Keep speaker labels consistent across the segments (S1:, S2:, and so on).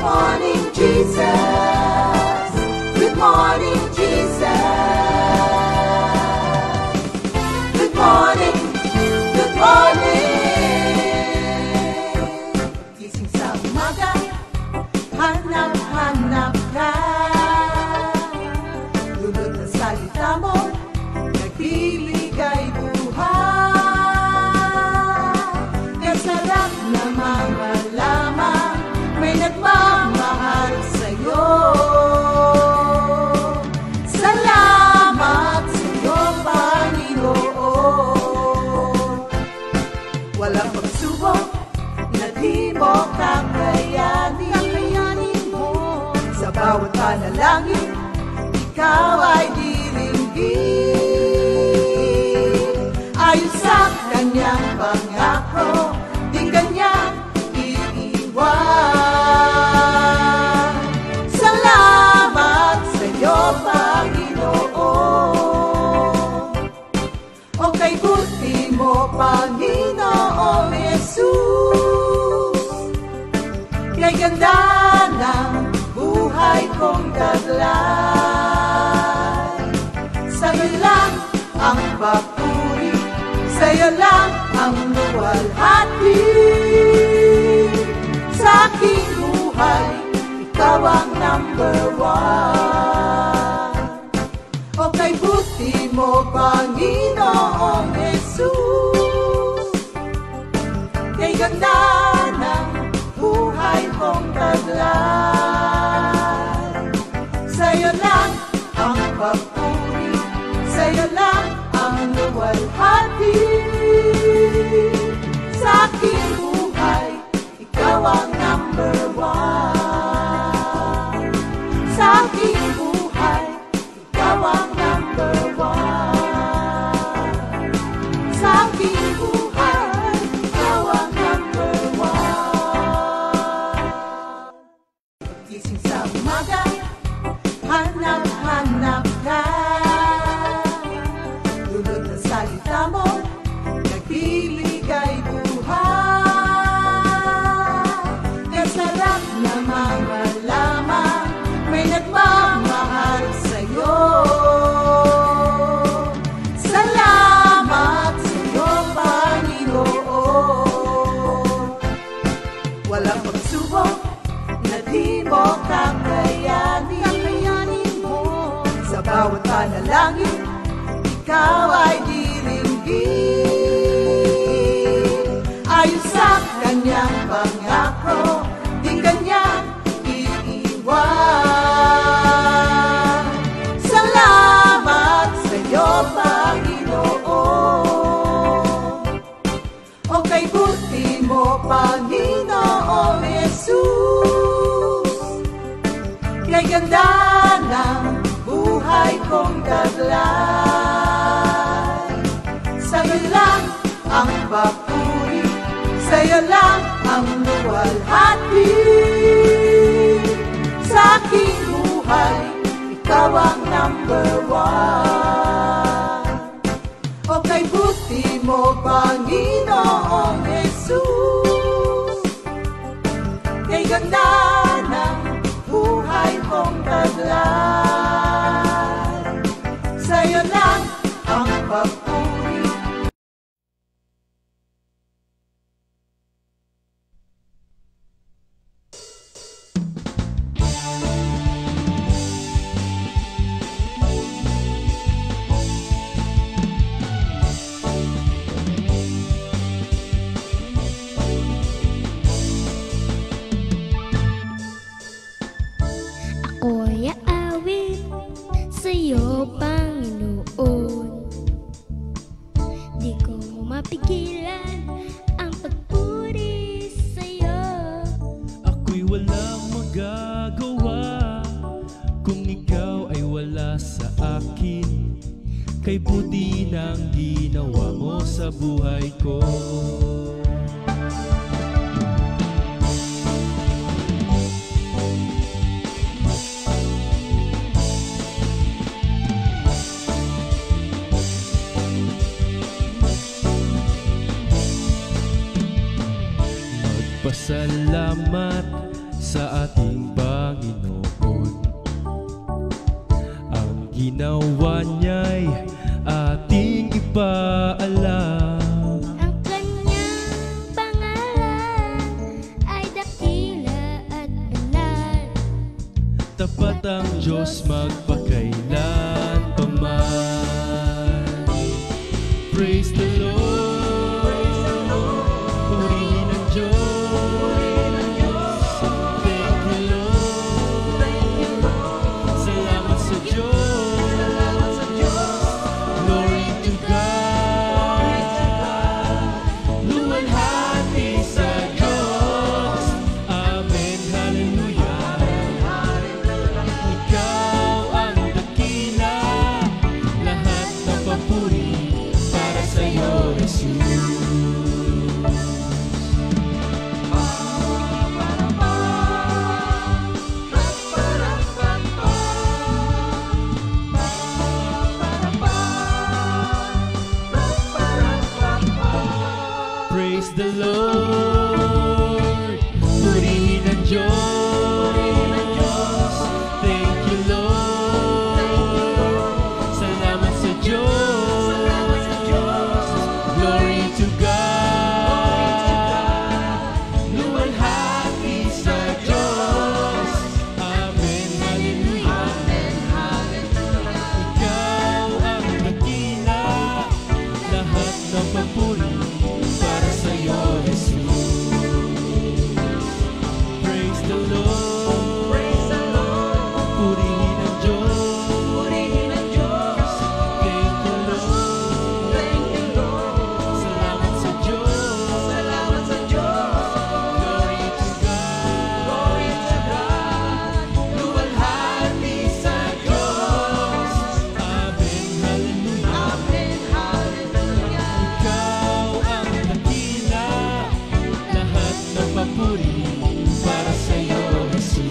S1: morning, Jesus. Good morning, Jesus. Good morning, good morning. Gising sa umaga, hanap-hanap ka. Lulot na salita mo, nagbibigay buhay. Kasarap na mga lamang, may nagmamahal sa'yo. Salamat sa'yo, Panginoon. Walang pagsubok na di mo kakayanin mo. Sa bawat panalangin, ikaw ay diringgin. Ayon sa kanyang pangako, di kanyang iiwan. Salamat sa'yo, Panginoon. O kay buti mo, Panginoong Jesus. Kay ganda ng buhay kong taglay. Sa'yo lang ang papuri, sa'yo lang ang luwalhati. Sa aking buhay, ikaw ang number one. O kay buti mo, Panginoong Jesus. Kay ganda ng buhay kong taglay. Sa'yo lang ang papuri, sa'yo lang ang luwalhati. Sa aking buhay, ikaw ang number one. Sa aking buhay, ikaw ang number one. Sa aking buhay, ikaw ang number one. Gising sa umaga, hanap-hanap ka. Lulot na salita mo, nagbibigay buhay. Kasarap na mga lamang, may nagmamahal sa'yo. Salamat sa'yo, Panginoon. Walang pagsubok na di mo kakayanin mo. Sa bawat panalangin, ikaw ay diringgin. Ayon sa kanyang pangako, di kanyang iiwan. Salamat sa'yo, Panginoon. O kay buti mo, Panginoong Jesus. Kay ganda ng buhay kong taglay. Sa'yo lang ang papuri, sa'yo lang ang luwalhati. Sa aking buhay, ikaw ang number one. O kay buti mo, Panginoong Jesus. Kay ganda ng buhay kong taglay. Sa'yo lang ang papuri.
S2: Ako'y aawit sa'yo, Panginoon. Di ko mapigilan ang pagpuri sa'yo.
S3: Ako'y walang magagawa kung ikaw ay wala sa akin. Kay buti ng ginawa mo sa buhay ko. Magpasalamat sa ating Panginoon. Ang ginawa niya'y ating ipaalam.
S2: Ang kanyang pangalan ay dakila at banal.
S3: Tapat ang Diyos magpakailan paman. Praise the Lord. Purihin ang Diyos. Thank you, Lord. Salamat sa Diyos. Glory to God. Luwalhati sa Diyos. Amen. Hallelujah. Ikaw ang dakila, lahat ng papuri para sa'yo, Jesus. Praise the Lord. Purihin ang Diyos. Thank you, Lord. Salamat sa Diyos. Glory to God. Luwalhati sa Diyos. Amen. Hallelujah. Ikaw ang dakila, lahat ng papuri para sa'yo, Jesus. Praise the Lord. Purihin ang Diyos. Thank you, Lord. Salamat sa Diyos. Glory to God. Luwalhati sa Diyos. Amen. Hallelujah. Ikaw ang dakila, lahat ng papuri para sa'yo, Jesus.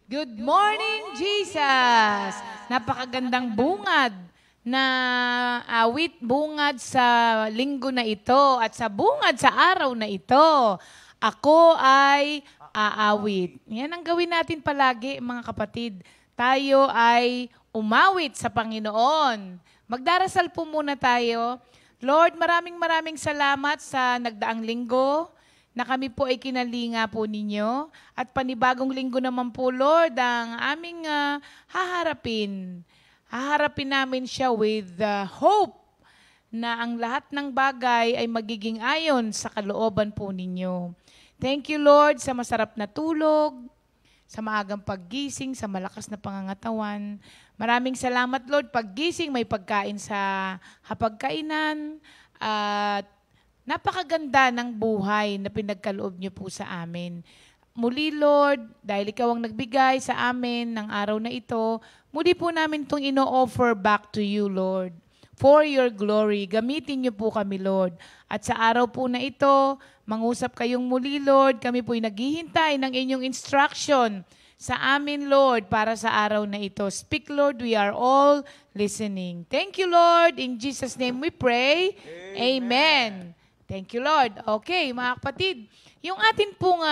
S4: Good morning, Jesus! Napakagandang bungad na awit bungad sa linggo na ito at sa bungad sa araw na ito. Ako ay aawit. Yan ang gawin natin palagi, mga kapatid. Tayo ay umawit sa Panginoon. Magdarasal po muna tayo. Lord, maraming salamat sa nagdaang linggo na kami po ay kinalinga po ninyo. At panibagong linggo naman po, Lord, ang aming haharapin. Haharapin namin siya with hope na ang lahat ng bagay ay magiging ayon sa kalooban po ninyo. Thank you, Lord, sa masarap na tulog, sa maagang paggising, sa malakas na pangangatawan. Maraming salamat, Lord, paggising may pagkain sa hapagkainan at napakaganda ng buhay na pinagkaloob niyo po sa amin. Muli, Lord, dahil ikaw ang nagbigay sa amin ng araw na ito, muli po namin itong ino-offer back to you, Lord. For your glory, gamitin niyo po kami, Lord. At sa araw po na ito, mangusap kayong muli, Lord. Kami po'y naghihintay ng inyong instruction sa amin, Lord, para sa araw na ito. Speak, Lord, we are all listening. Thank you, Lord. In Jesus' name we pray. Amen. Thank you, Lord. Okay, mga kapatid, yung atin pong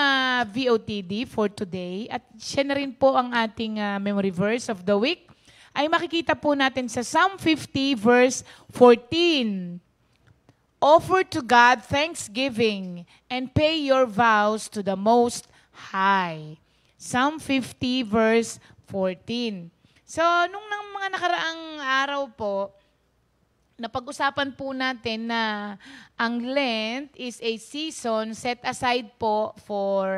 S4: VOTD for today, at siya na rin po ang ating memory verse of the week, ay makikita po natin sa Psalm 50 verse 14. Offer to God thanksgiving and pay your vows to the Most High. Psalm 50 verse 14. So, nung mga nakaraang araw po, napag-usapan po natin na ang Lent is a season set aside po for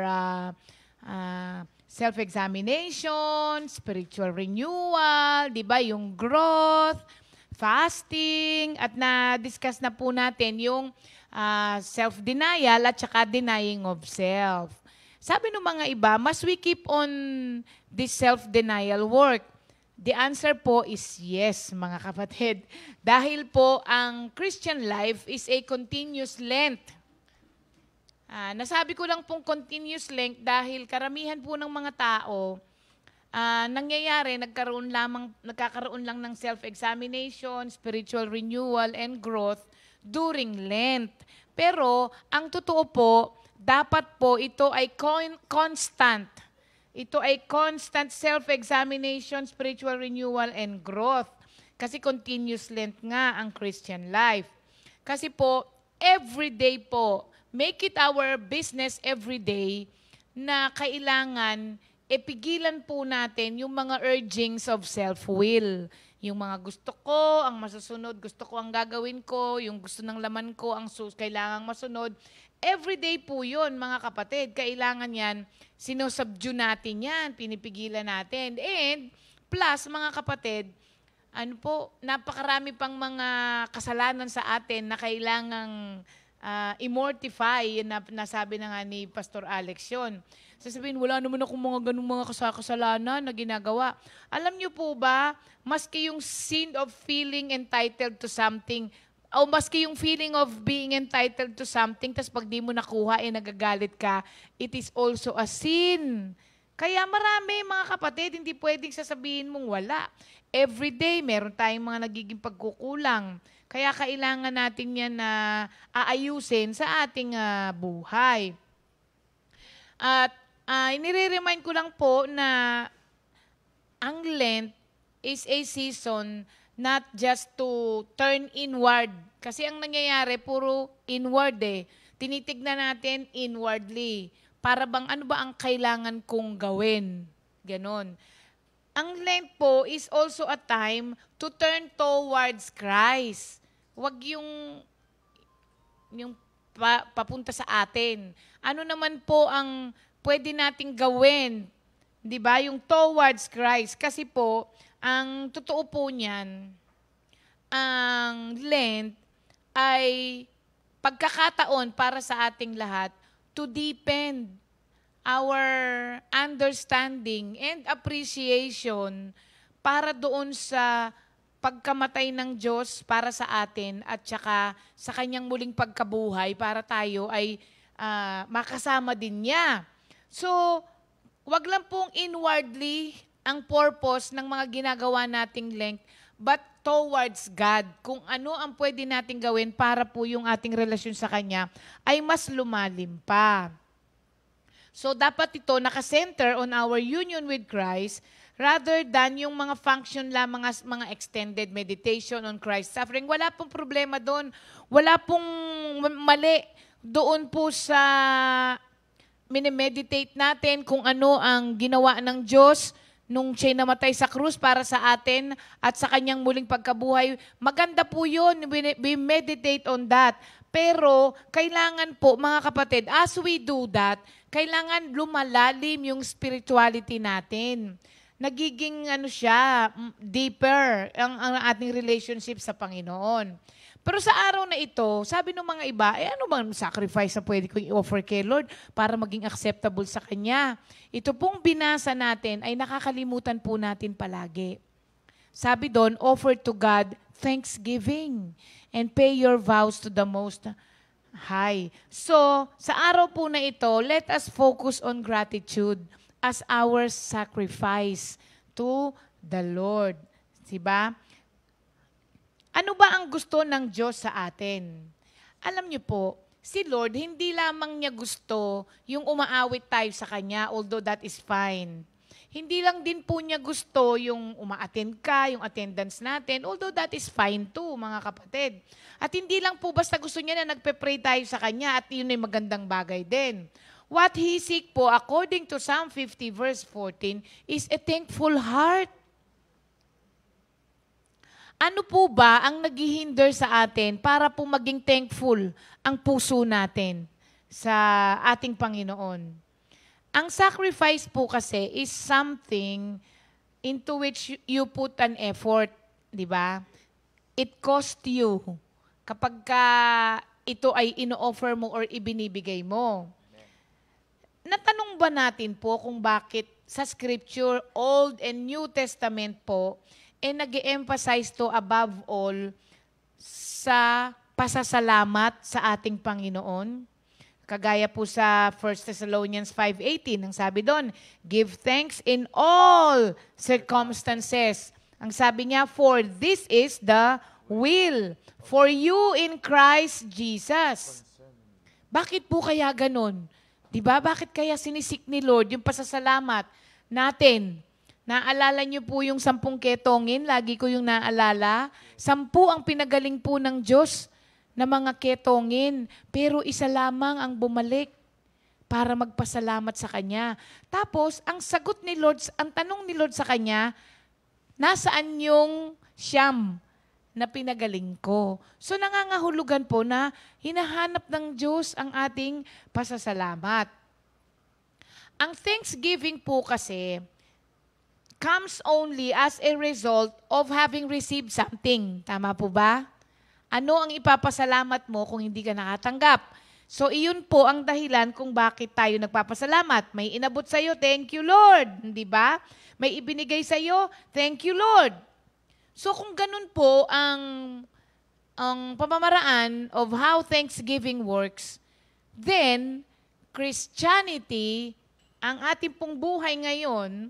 S4: self-examination, spiritual renewal, di ba? Yung growth, fasting, at na-discuss na po natin yung self-denial at saka denying of self. Sabi ng mga iba, must we keep on this self-denial work? The answer po is yes, mga kapatid. Dahil po ang Christian life is a continuous Lent. Nasabi ko lang pong continuous length dahil karamihan po ng mga tao, nangyayari, nagkakaroon lang ng self-examination, spiritual renewal, and growth during Lent. Pero, ang totoo po, dapat po ito ay constant. Ito ay constant self-examination, spiritual renewal, and growth. Kasi continuous Lent nga ang Christian life. Kasi po, everyday po, make it our business everyday na kailangan pigilan po natin yung mga urgings of self-will. Yung mga gusto ko, ang masusunod, gusto ko ang gagawin ko, yung gusto ng laman ko, ang kailangang masunod. Everyday po yun, mga kapatid. Kailangan yan, sinusubdue natin yan, pinipigilan natin. And plus, mga kapatid, napakarami pang mga kasalanan sa atin na kailangang immortify, na nasabi na nga ni Pastor Alex yun. Sasabihin, wala naman akong mga ganung mga kasalanan na ginagawa. Alam niyo po ba, maski yung sin of feeling entitled to something, o maski yung feeling of being entitled to something, tas pag di mo nakuha, nagagalit ka, it is also a sin. Kaya marami, mga kapatid, hindi pwedeng sasabihin mong wala. Every day, meron tayong mga nagiging pagkukulang. Kaya kailangan natin yan na aayusin sa ating buhay. At inire-remind ko lang po na ang Lent is a season not just to turn inward. Kasi ang nangyayari, puro inward eh. Tinitignan natin inwardly. Para bang ano ba ang kailangan kong gawin? Ganon. Ang Lent po is also a time to turn towards Christ. Huwag yung papunta sa atin. Ano naman po ang pwede nating gawin? 'Di ba? Yung towards Christ. Kasi po, ang totoo po niyan, ang Lent ay pagkakataon para sa ating lahat to deepen our understanding and appreciation para doon sa pagkamatay ng Diyos para sa atin at saka sa kanyang muling pagkabuhay para tayo ay makasama din niya. So, wag lang pong inwardly ang purpose ng mga ginagawa nating Lent, but towards God. Kung ano ang pwede nating gawin para po yung ating relasyon sa Kanya ay mas lumalim pa. So, dapat ito nakasenter on our union with Christ rather than yung mga function lamang as mga extended meditation on Christ's suffering. Wala pong problema doon. Wala pong mali doon po sa minimeditate natin kung ano ang ginawa ng Diyos nung siya'y namatay sa krus para sa atin at sa kanyang muling pagkabuhay. Maganda po yun. We meditate on that. Pero, kailangan po, mga kapatid, as we do that, kailangan lumalalim yung spirituality natin. Nagiging deeper ang ating relationship sa Panginoon. Pero sa araw na ito, sabi ng mga iba, ano bang sacrifice na pwede kong i-offer kay Lord para maging acceptable sa Kanya? Ito pong binasa natin ay nakakalimutan po natin palagi. Sabi doon, offer to God thanksgiving and pay your vows to the Most High. So, sa araw po na ito, let us focus on gratitude as our sacrifice to the Lord. Diba? Ano ba ang gusto ng Diyos sa atin? Alam niyo po, si Lord, hindi lamang niya gusto yung umaawit tayo sa Kanya, although that is fine. Hindi lang din po niya gusto yung uma-attend ka, yung attendance natin, although that is fine too, mga kapatid. At hindi lang po basta gusto niya na nagpe-pray tayo sa Kanya at yun ay magandang bagay din. What He seek po, according to Psalm 50 verse 14, is a thankful heart. Ano po ba ang naghihinder sa atin para po maging thankful ang puso natin sa ating Panginoon? Ang sacrifice po kasi is something into which you put an effort, di ba? It cost you kapag ito ay ino-offer mo or ibinibigay mo. Natanong ba natin po kung bakit sa Scripture, Old and New Testament po, nag-e-emphasize to above all sa pasasalamat sa ating Panginoon? Kagaya po sa 1 Thessalonians 5:18, ang sabi doon, give thanks in all circumstances. Ang sabi niya, for this is the will for you in Christ Jesus. Bakit po kaya ganun? Diba? Bakit kaya sinisik ni Lord yung pasasalamat natin? Naalala niyo po yung 10 ketongin, lagi ko yung naalala. 10 ang pinagaling po ng Diyos na mga ketongin, pero isa lamang ang bumalik para magpasalamat sa Kanya. Tapos, ang sagot ni Lord, ang tanong ni Lord sa Kanya, nasaan yung 9 na pinagaling ko? So, nangangahulugan po na hinahanap ng Diyos ang ating pasasalamat. Ang thanksgiving po kasi comes only as a result of having received something. Tama po ba? Ano ang ipapasalamat mo kung hindi ka nakatanggap? So, iyon po ang dahilan kung bakit tayo nagpapasalamat. May inabot sa'yo, thank you, Lord. Hindi ba? May ibinigay sa'yo, thank you, Lord. So, kung ganun po ang pamamaraan of how Thanksgiving works, then, Christianity, ang ating pong buhay ngayon,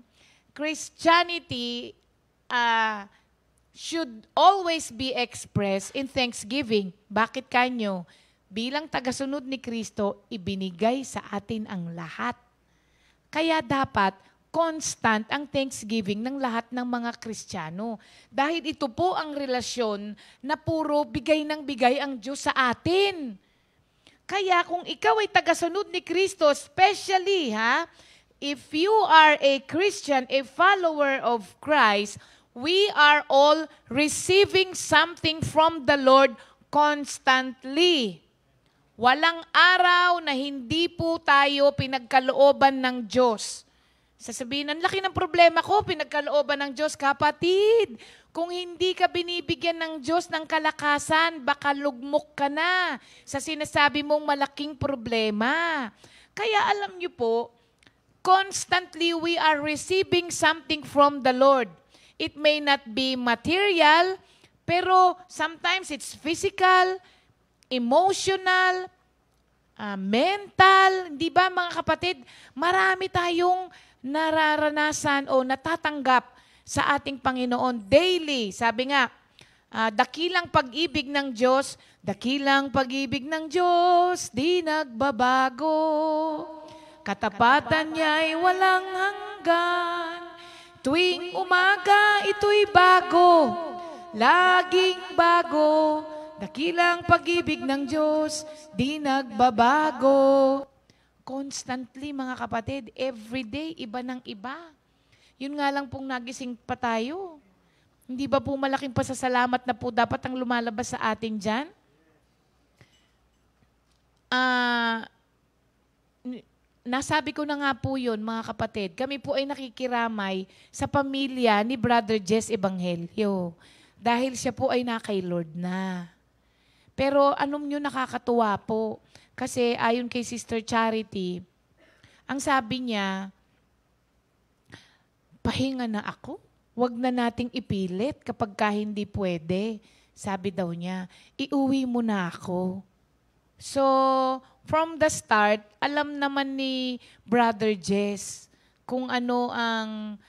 S4: Christianity should always be expressed in thanksgiving. Bakit kanyo? Bilang tagasunod ni Kristo, ibinigay sa atin ang lahat. Kaya dapat constant ang thanksgiving ng lahat ng mga Kristiyano. Dahil ito po ang relasyon na puro bigay ng bigay ang Diyos sa atin. Kaya kung ikaw ay tagasunod ni Kristo, especially if you are a Christian, a follower of Christ, we are all receiving something from the Lord constantly. Walang araw na hindi po tayo pinagkalooban ng Diyos. Sasabihin, ang laki ng problema ko, pinagkalooban ng Diyos. Kapatid, kung hindi ka binibigyan ng Diyos ng kalakasan, baka lugmok ka na sa sinasabi mong malaking problema. Kaya alam niyo po, constantly we are receiving something from the Lord. It may not be material, pero sometimes it's physical, emotional, mental. Di ba mga kapatid? Marami tayong nararanasan o natatanggap sa ating Panginoon daily. Sabi nga, dakilang pag-ibig ng Diyos, dakilang pag-ibig ng Diyos, di nagbabago. Katapatan niya'y walang hanggan. Tuwing umaga, ito'y bago. Laging bago. Dakilang pag-ibig ng Diyos, di nagbabago. Constantly, mga kapatid, everyday, iba ng iba. Yun nga lang pong nagising pa tayo. Hindi ba po malaking pasasalamat na po dapat ang lumalabas sa atin dyan? Nasabi ko na nga po yun, mga kapatid. Kami po ay nakikiramay sa pamilya ni Brother Jess Ebanghelio. Dahil siya po ay na kay Lord na. Pero anong nyo nakakatuwa po? Kasi ayon kay Sister Charity, ang sabi niya, pahinga na ako. Huwag na nating ipilit kapag hindi pwede. Sabi daw niya, iuwi mo na ako. So, from the start, alam naman ni Brother Jess kung ano ang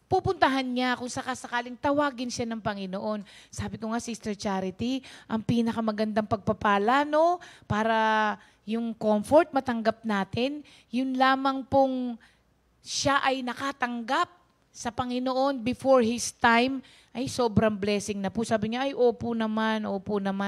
S4: pupuntahan niya kung sakasakaling tawagin siya ng Panginoon. Sabi ko nga, Sister Charity, ang pinakamagandang pagpapala, no? Para yung comfort matanggap natin, yun lamang pong siya ay nakatanggap sa Panginoon before His time, ay sobrang blessing na po. Sabi niya, ay opo naman,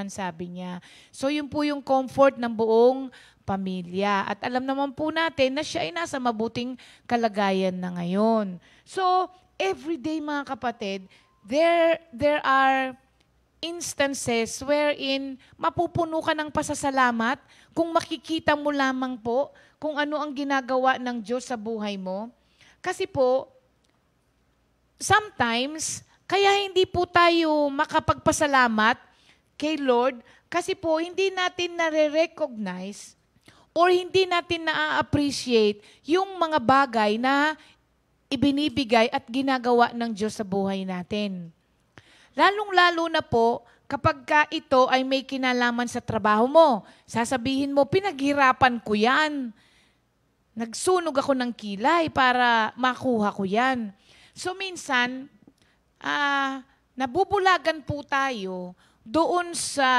S4: sabi niya. So yun po yung comfort ng buong pamilya. At alam naman po natin na siya ay nasa mabuting kalagayan na ngayon. So, everyday mga kapatid, there are instances wherein mapupuno ka ng pasasalamat kung makikita mo lamang po kung ano ang ginagawa ng Diyos sa buhay mo. Kasi po, sometimes, kaya hindi po tayo makapagpasalamat kay Lord kasi po hindi natin nare-recognize or hindi natin na-appreciate yung mga bagay na ibinibigay at ginagawa ng Diyos sa buhay natin. Lalong-lalo na po kapag ka ito ay may kinalaman sa trabaho mo, sasabihin mo, pinaghirapan ko yan. Nagsunog ako ng kilay para makuha ko yan. So minsan, nabubulagan po tayo doon sa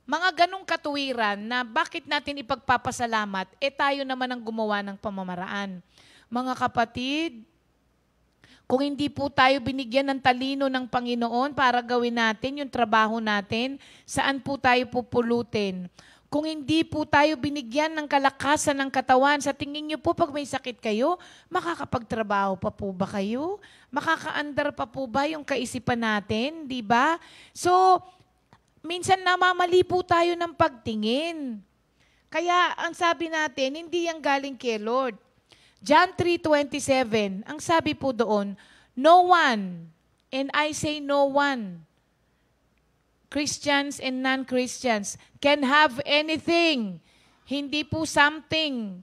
S4: mga ganong katuwiran na bakit natin ipagpapasalamat, tayo naman ang gumawa ng pamamaraan. Mga kapatid, kung hindi po tayo binigyan ng talino ng Panginoon para gawin natin yung trabaho natin, saan po tayo pupulutin? Kung hindi po tayo binigyan ng kalakasan ng katawan, sa tingin niyo po pag may sakit kayo, makakapagtrabaho pa po ba kayo? Makakaandar pa po ba yung kaisipan natin? Di ba? So, minsan namamali po tayo ng pagtingin. Kaya ang sabi natin, hindi yan galing kay Lord. John 3:27, ang sabi po doon, no one, and I say no one, Christians and non-Christians, can have anything. Hindi po something.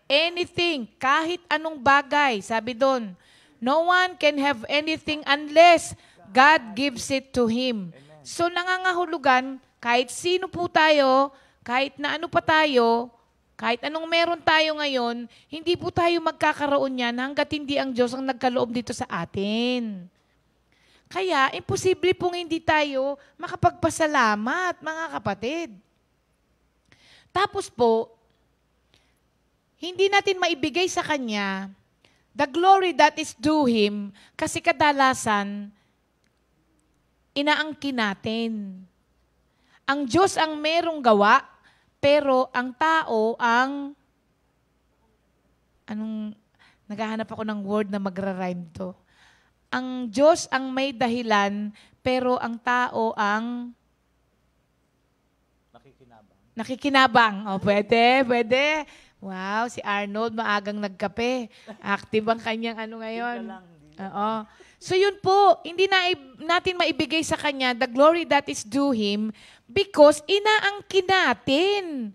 S4: Anything. Kahit anong bagay. Sabi doon, no one can have anything unless God gives it to him. So nangangahulugan, kahit sino po tayo, kahit na ano pa tayo, kahit anong meron tayo ngayon, hindi po tayo magkakaroon yan hanggat hindi ang Diyos ang nagkaloob dito sa atin. Kaya, imposible pong hindi tayo makapagpasalamat, mga kapatid. Tapos po, hindi natin maibigay sa Kanya the glory that is due Him kasi kadalasan, inaangkin natin. Ang Diyos ang merong gawa, pero ang tao ang, naghahanap ako ng word na magra-rhyme to. Ang Diyos ang may dahilan, pero ang tao ang nakikinabang. O, pwede. Wow, si Arnold maagang nagkape. Active ang kanyang ngayon. Oo. So yun po, hindi natin maibigay sa Kanya the glory that is due Him because inaangkin natin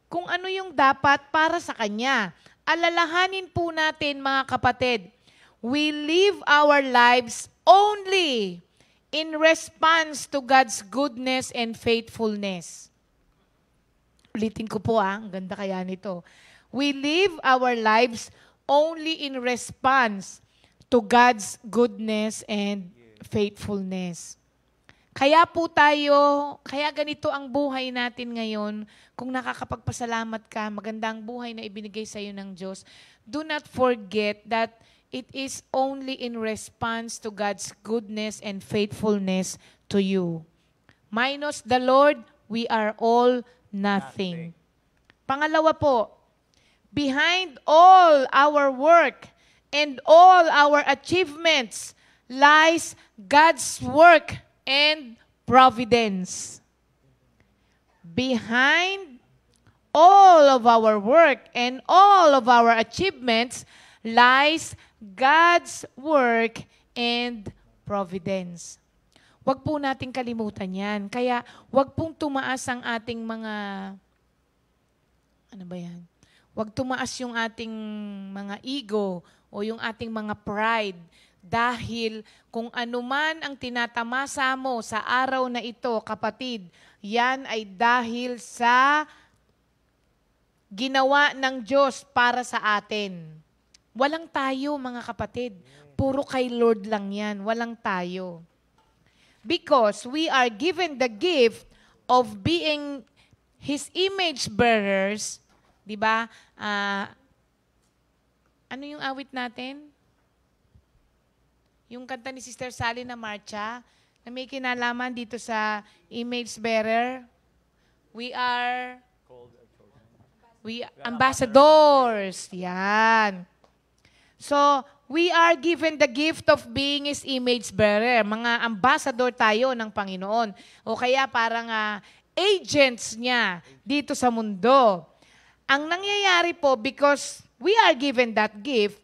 S4: kung ano yung dapat para sa Kanya. Alalahanin po natin, mga kapatid, we live our lives only in response to God's goodness and faithfulness. Ulitin ko po ang ganda kaya nito. We live our lives only in response to God's goodness and faithfulness. Kaya ganito ang buhay natin ngayon. Kung nakakapagpasalamat ka, magandang buhay na ibinigay sa iyo ng Diyos, do not forget that it is only in response to God's goodness and faithfulness to you. Minus the Lord, we are all nothing. Pangalawa po, behind all our work and all our achievements lies God's work and providence. Behind all of our work and all of our achievements lies God's work and providence. Huwag po nating kalimutan yan. Kaya huwag pong tumaas ang ating mga, huwag tumaas yung ating mga ego o yung ating mga pride dahil kung anuman ang tinatamasa mo sa araw na ito, kapatid, yan ay dahil sa ginawa ng Diyos para sa atin. Walang tayo, mga kapatid. Puro kay Lord lang yan. Walang tayo. Because we are given the gift of being His image bearers, di ba? Ano yung awit natin? Yung kanta ni Sister Sally na Marcha, na may kinalaman dito sa image bearer. We are ambassadors. Yan. So, we are given the gift of being His image bearer. Mga ambassador tayo ng Panginoon. O kaya parang agents niya dito sa mundo. Ang nangyayari po, because we are given that gift,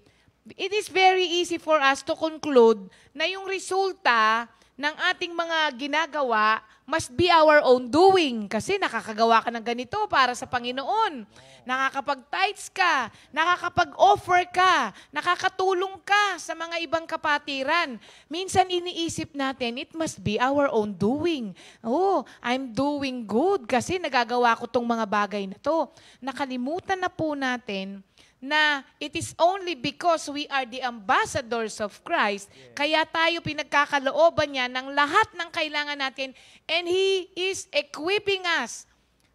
S4: it is very easy for us to conclude na yung resulta ng ating mga ginagawa, must be our own doing. Kasi nakakagawa ka ng ganito para sa Panginoon. Nakakapag-tithes ka, nakakapag-offer ka, nakakatulong ka sa mga ibang kapatiran. Minsan iniisip natin, it must be our own doing. Oh, I'm doing good kasi nagagawa ko tong mga bagay na to. Nakalimutan na po natin na it is only because we are the ambassadors of Christ, kaya tayo pinagkakalooban niya ng lahat ng kailangan natin, and He is equipping us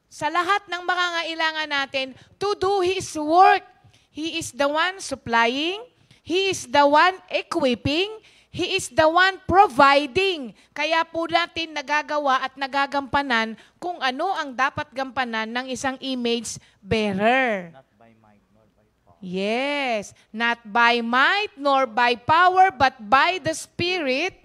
S4: sa lahat ng makangailangan natin to do His work. He is the one supplying, He is the one equipping, He is the one providing. Kaya po natin nagagawa at nagagampanan kung ano ang dapat gampanan ng isang image bearer. Yes, not by might nor by power, but by the Spirit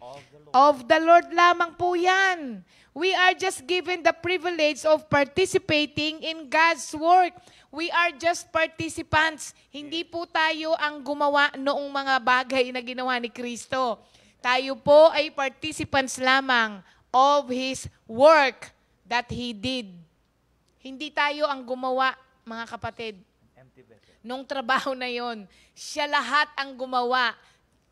S4: of the Lord lamang po yan. We are just given the privilege of participating in God's work. We are just participants. Hindi po tayo ang gumawa noong mga bagay na ginawa ni Kristo. Tayo po ay participants lamang of His work that He did. Hindi tayo ang gumawa, mga kapatid. Nung trabaho na yon, siya lahat ang gumawa.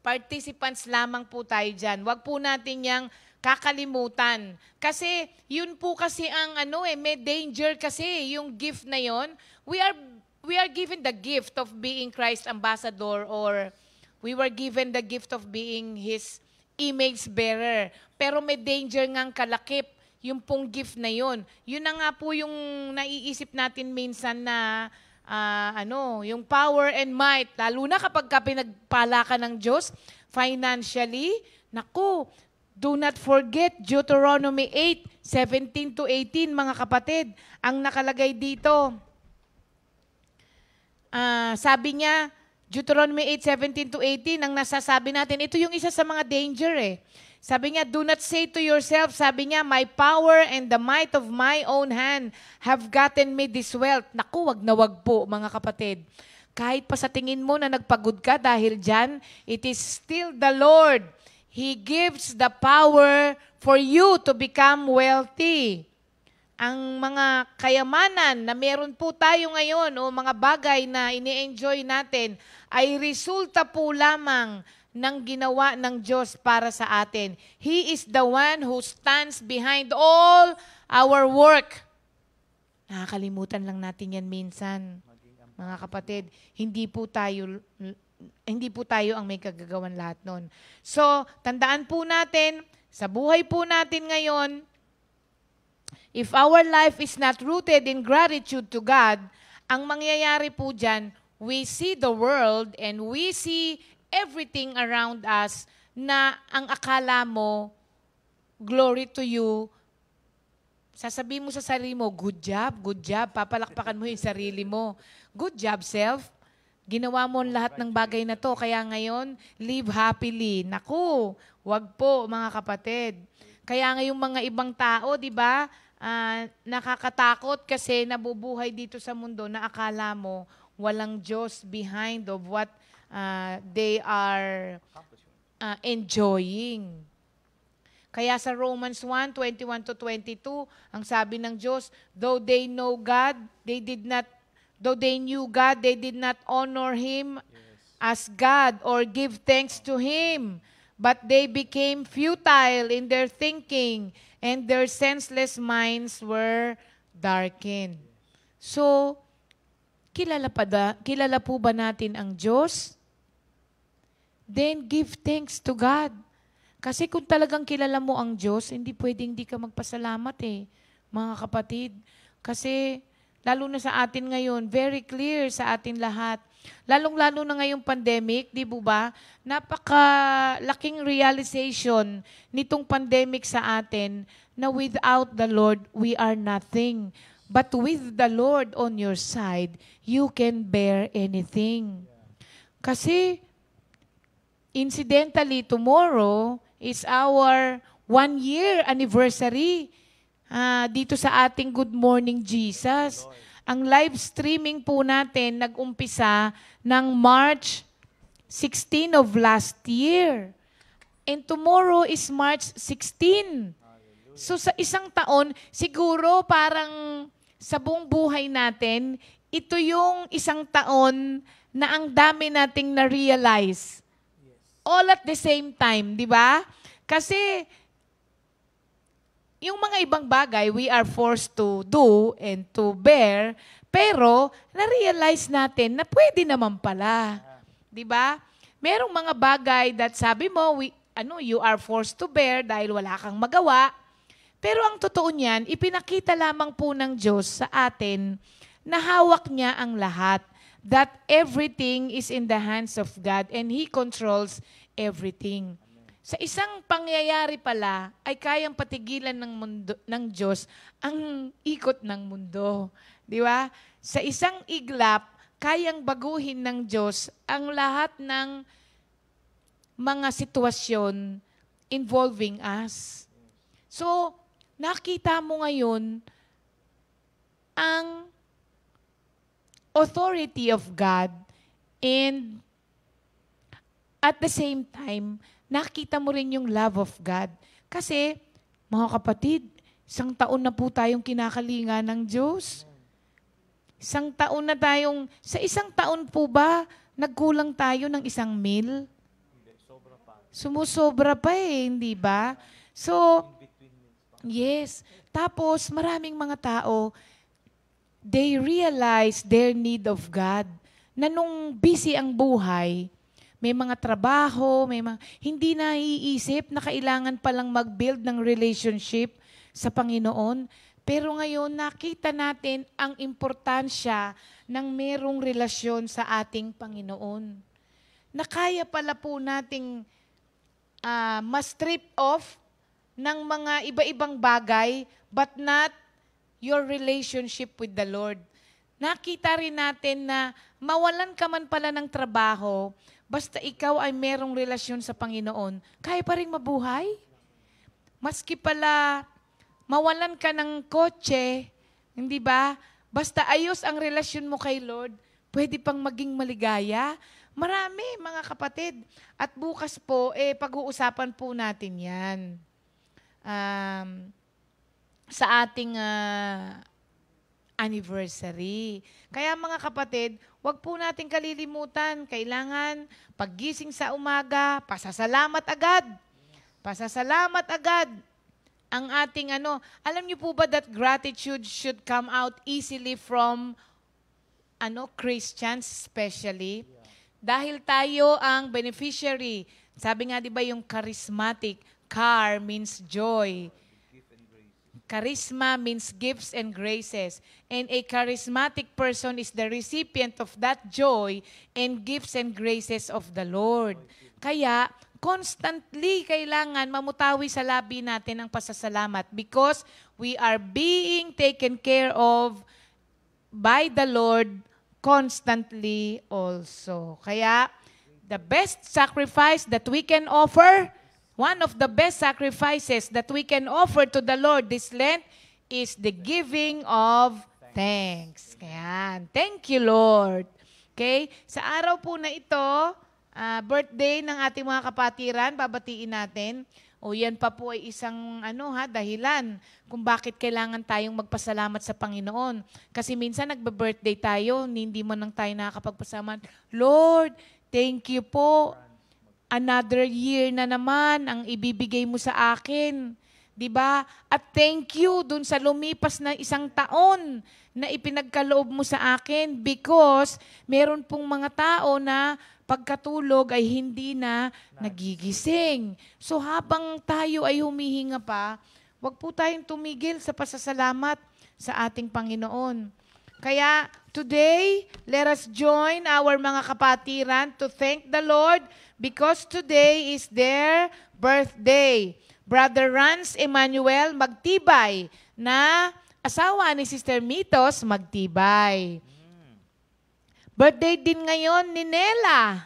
S4: Participants lamang po tayo dyan. Huwag po natin yang kakalimutan. Kasi yun po kasi ang may danger kasi yung gift na yon. We are given the gift of being Christ ambassador, or we were given the gift of being His image bearer. Pero may danger ngang kalakip yung pong gift na yon. Yun na nga po yung naiisip natin minsan na yung power and might, lalo na kapag pinagpala ka ng Diyos financially, naku, do not forget Deuteronomy 8:17-18, mga kapatid. Ang nakalagay dito, sabi niya, Deuteronomy 8:17-18, ang nasasabi natin, ito yung isa sa mga danger Sabi niya, do not say to yourself, sabi niya, my power and the might of my own hand have gotten me this wealth. Naku, wag na wag po, mga kapatid. Kahit pa sa tingin mo na nagpagod ka dahil dyan, it is still the Lord. He gives the power for you to become wealthy. Ang mga kayamanan na meron po tayo ngayon o mga bagay na ini-enjoy natin ay resulta po lamang ng ginawa ng Diyos para sa atin. He is the one who stands behind all our work. Nakakalimutan lang natin yan minsan, mga kapatid. Hindi po tayo ang may kagagawan lahat nun. So, tandaan po natin, sa buhay po natin ngayon, if our life is not rooted in gratitude to God, ang mangyayari po dyan, we see the world and we see everything around us na ang akala mo, glory to you, sasabihin mo sa sarili mo, good job, papalakpakan mo yung sarili mo. Good job, self. Ginawa mo lahat ng bagay na to, kaya ngayon, live happily. Naku, wag po, mga kapatid. Kaya ngayong mga ibang tao, di ba, nakakatakot kasi nabubuhay dito sa mundo na akala mo walang Diyos behind of what they are enjoying. Kaya sa Romans 1:21-22, ang sabi ng Diyos, though they knew God, they did not honor Him as God or give thanks to Him, but they became futile in their thinking, and their senseless minds were darkened. So, kilala po ba natin ang Diyos? Then give thanks to God. Kasi kung talagang kilala mo ang Diyos, hindi pwedeng hindi ka magpasalamat mga kapatid. Kasi lalo na sa atin ngayon, very clear sa atin lahat. Lalong-lalo na ngayong pandemic, di ba? Napakalaking realization nitong pandemic sa atin na without the Lord, we are nothing. But with the Lord on your side, you can bear anything. Kasi incidentally, tomorrow is our 1-year anniversary dito sa ating Good Morning Jesus. Ang live streaming po natin nag-umpisa ng March 16 of last year. And tomorrow is March 16. So sa isang taon, siguro parang sa buong buhay natin, ito yung isang taon na ang dami nating na-realize. All at the same time, di ba? Kasi yung mga ibang bagay, we are forced to do and to bear, pero na-realize natin na pwede naman pala. Di ba? Merong mga bagay that sabi mo, you are forced to bear dahil wala kang magawa. Pero ang totoo niyan, ipinakita lamang po ng Diyos sa atin na hawak niya ang lahat. That everything is in the hands of God and He controls everything. Sa isang pangyayari pala, ay kayang patigilan ng Diyos ang ikot ng mundo. Di ba? Sa isang iglap, kayang baguhin ng Diyos ang lahat ng mga sitwasyon involving us. So, nakita mo ngayon ang authority of God and at the same time, nakita mo rin yung love of God. Kasi, mga kapatid, isang taon na po tayong kinakalinga ng Diyos. Sa isang taon po ba, nagkulang tayo ng 1 meal? Sumusobra pa hindi ba? So, yes. Tapos, maraming mga tao, they realize their need of God. Na nung busy ang buhay, may mga trabaho, hindi na iisip na kailangan palang mag-build ng relationship sa Panginoon. Pero ngayon, nakita natin ang importansya ng merong relasyon sa ating Panginoon. Na kaya pala po nating ma-strip off ng mga iba-ibang bagay, but not your relationship with the Lord. Nakita rin natin na mawalan ka man pala ng trabaho, basta ikaw ay merong relasyon sa Panginoon, kaya pa rin mabuhay. Maski pala mawalan ka ng kotse, hindi ba? Basta ayos ang relasyon mo kay Lord, pwede pang maging maligaya. Marami, mga kapatid. At bukas po, pag-uusapan po natin yan. Sa ating anniversary. Kaya mga kapatid, wag po natin kalilimutan. Kailangan, paggising sa umaga, pasasalamat agad. Pasasalamat agad. Ang ating alam niyo po ba that gratitude should come out easily from Christians especially? Dahil tayo ang beneficiary. Sabi nga 'di ba yung charismatic, char means joy. Charisma means gifts and graces. And a charismatic person is the recipient of that joy and gifts and graces of the Lord. Kaya, constantly kailangan mamutawi sa labi natin ang pasasalamat because we are being taken care of by the Lord constantly also. Kaya, the best sacrifice that we can offer, one of the best sacrifices that we can offer to the Lord this Lent is the giving of thanks. Kaya, thank you, Lord. Okay? Sa araw po na ito, birthday ng ating mga kapatiran, babatiin natin. O yan pa po ay isang dahilan kung bakit kailangan tayong magpasalamat sa Panginoon. Kasi minsan nagbe-birthday tayo, hindi mo nang tayo nakakapagpasalamat. Lord, thank you po. Another year na naman ang ibibigay mo sa akin. 'Di ba? At thank you dun sa lumipas na 1 taon na ipinagkaloob mo sa akin because meron pong mga tao na pagkatulog ay hindi na nagigising. So habang tayo ay humihinga pa, wag po tayong tumigil sa pasasalamat sa ating Panginoon. Kaya today, let us join our mga kapatiran to thank the Lord because today is their birthday. Brother Rance Emmanuel Magtibay na asawa ni Sister Mitos Magtibay. Birthday din ngayon ni Nela.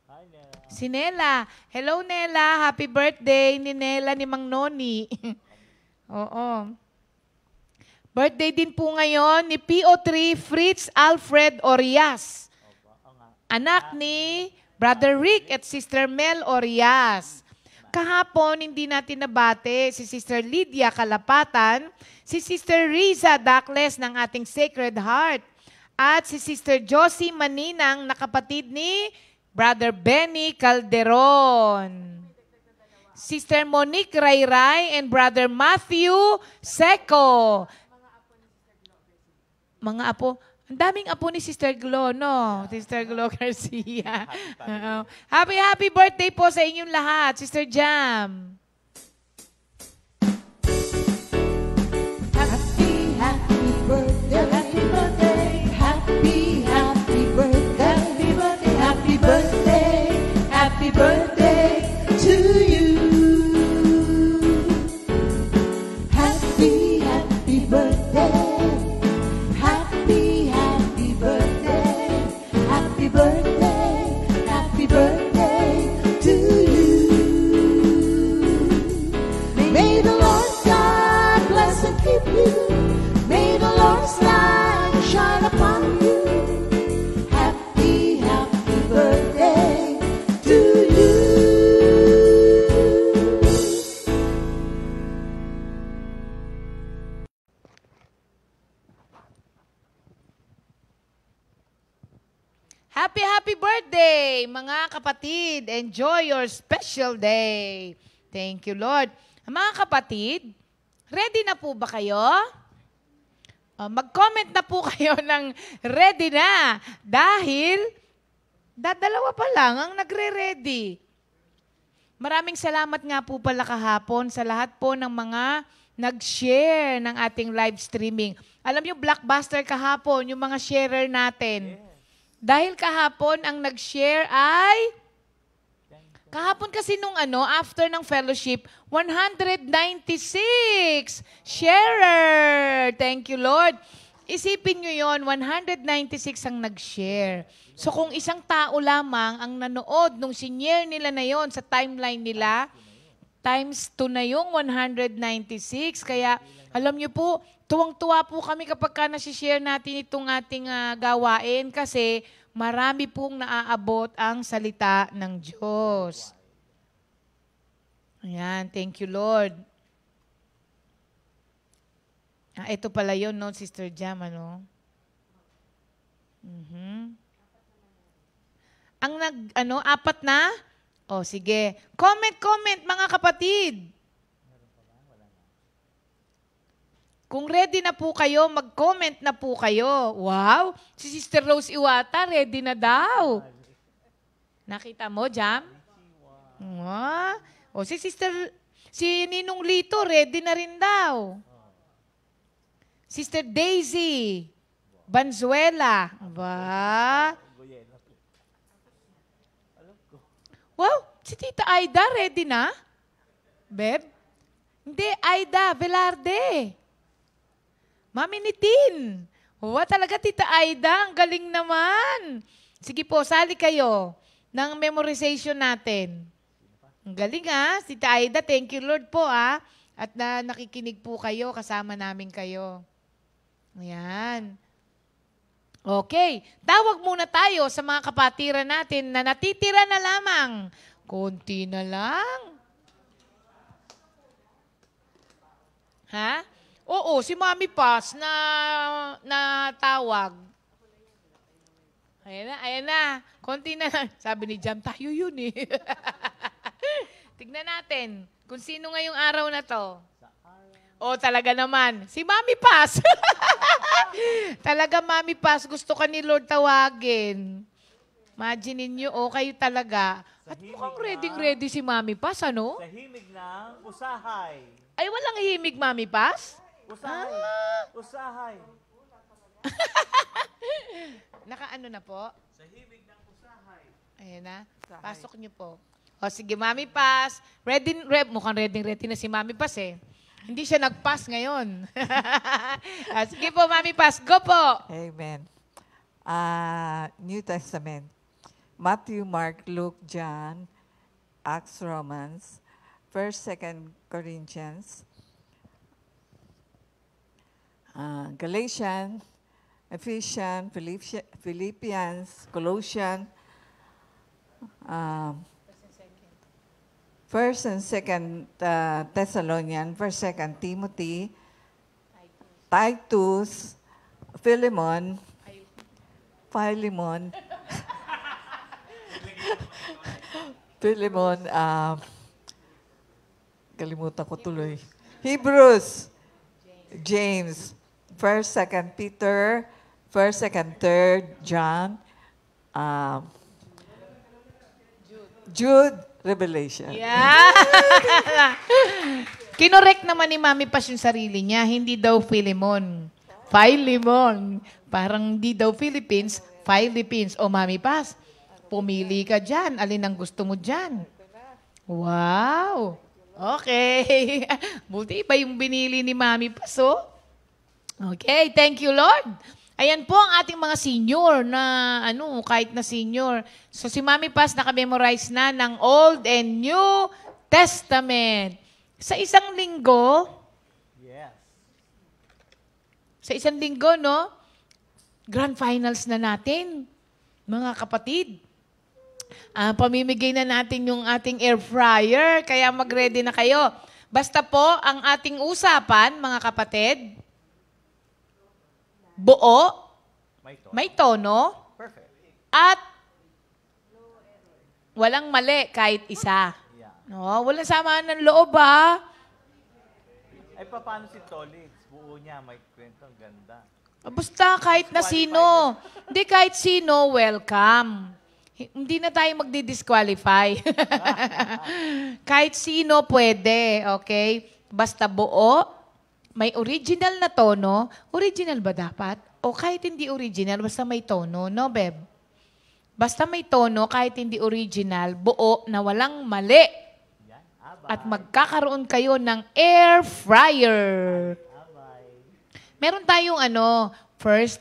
S5: Hi, Nela.
S4: Si Nela. Hello, Nela. Happy birthday ni Nela ni Mang Noni. Oo. Birthday din po ngayon ni PO3 Fritz Alfred Orias. Anak ni Brother Rick at Sister Mel Orias. kahapon, hindi natin nabate si Sister Lydia Kalapatan, si Sister Riza Dakles ng ating Sacred Heart, at si Sister Josie Maninang na kapatid ni Brother Benny Calderon. Sister Monique Rayray and Brother Matthew Seco. Mga apo. Ang daming apo ni Sister Glo, no? Sister Glo Garcia. Happy birthday po sa inyong lahat, Sister Jam.
S1: Happy, happy birthday, happy birthday, happy, happy birthday, happy birthday, happy birthday, happy birthday to you. Happy, happy birthday, happy, happy birthday, happy birthday, happy birthday to you. May the Lord God bless and keep you. May the Lord's light shine upon you. Happy, happy birthday to you.
S4: Happy birthday, mga kapatid. Enjoy your special day. Thank you, Lord. Mga kapatid, ready na po ba kayo? Mag-comment na po kayo ng ready na. Dahil, dadalawa pa lang ang nagre-ready. Maraming salamat nga po pala kahapon sa lahat po ng mga nag-share ng ating live streaming. Alam niyo, blockbuster kahapon, yung mga sharer natin. Dahil kahapon ang nag-share ay, kahapon kasi nung after ng fellowship, 196 sharer. Thank you, Lord. Isipin nyo yon, 196 ang nag-share. So kung isang tao lamang ang nanood nung sinyer nila na yon sa timeline nila, times 2 na yung 196. Kaya alam nyo po, tuwang-tuwa po kami kapag nasi-share natin itong ating gawain kasi marami pong naaabot ang salita ng Diyos. Ayan, thank you, Lord. Ito pala yun, no, Sister Jam, Ang apat na? O, sige. Comment, mga kapatid. Kung ready na po kayo, mag-comment na po kayo. Wow! Si Sister Rose Iwata, ready na daw. Nakita mo, Jam? Wow! O si Ninong Lito, ready na rin daw. Sister Daisy Banzuela. Aba. Wow! Si Tita Aida, ready na? Beb? Hindi, Aida Velarde. Mami ni Tin. Talaga, Tita Aida, ang galing naman. Sige po, sali kayo ng memorization natin. Ang galing Tita Aida, thank you Lord po At nakikinig po kayo, kasama namin kayo. Ayan. Okay, tawag muna tayo sa mga kapatiran natin na natitira na lamang. Konti na lang. Ha? Oo, si Mami Paz na tawag. Ayan na. Konti na lang. Sabi ni Jam, tayo yun Tignan natin kung sino ngayong araw na to. Talaga naman. Si Mami Paz. Talaga, Mami Paz, gusto ka ni Lord tawagin. Imagine niyo, kayo talaga. At mukhang ready si Mami Paz,
S5: Sa himig ng usahay.
S4: Ay, walang himig, Mami Paz?
S5: Usahay. Usahay.
S4: Nakaano na po?
S5: Sa himig ng usahay.
S4: Ayan na. Pasok niyo po. Sige, Mami Paz. Mukhang ready na si Mami Paz Hindi siya nag-pass ngayon. Sige po, Mami Paz. Go po!
S6: Amen. New Testament. Matthew, Mark, Luke, John, Acts, Romans, 1st, 2nd Corinthians, Galatians, Ephesians, Philippians, Colossians, 1 First and Second Thessalonians, First, Second Timothy, Titus, Philemon, Philemon, Philemon, kalimutan ko tuloy. Hebrews, James, First, Second Peter, First, Second, Third John, Jude, Revelation.
S4: Yeah. Kinorek naman ni Mami Pas yung sarili niya. Hindi daw Philemon. Philemon. Parang hindi daw Philippines, Philippines. O Mami Pas, pumili ka dyan. Alin ang gusto mo dyan? Wow. Okay. Buti iba yung binili ni Mami Pas, oh. Okay, thank you, Lord. Ayan po ang ating mga senior na kahit na senior. So si Mami Paz nakamemorize na ng Old and New Testament. Sa isang linggo,
S5: Yes.
S4: sa isang linggo, no? Grand finals na natin, mga kapatid. Pamimigay na natin yung ating air fryer, kaya mag-ready na kayo. Basta po, ang ating usapan, mga kapatid, buo, may tono,
S5: Perfect.
S4: at walang mali kahit isa.
S5: Yeah.
S4: No, walang samaan ng loob, ha?
S5: Ay, paano si Tolix? Buo niya, may kwento. Ang ganda.
S4: Basta kahit na sino. Hindi kahit sino, welcome. Hindi na tayo magdi-disqualify. Kahit sino pwede, okay? Basta buo, may original na tono. Original ba dapat? O kahit hindi original, basta may tono, no, Beb? Basta may tono, kahit hindi original, buo na walang mali.
S5: Yan. Abay.
S4: At magkakaroon kayo ng air fryer.
S5: Abay.
S4: Meron tayong first,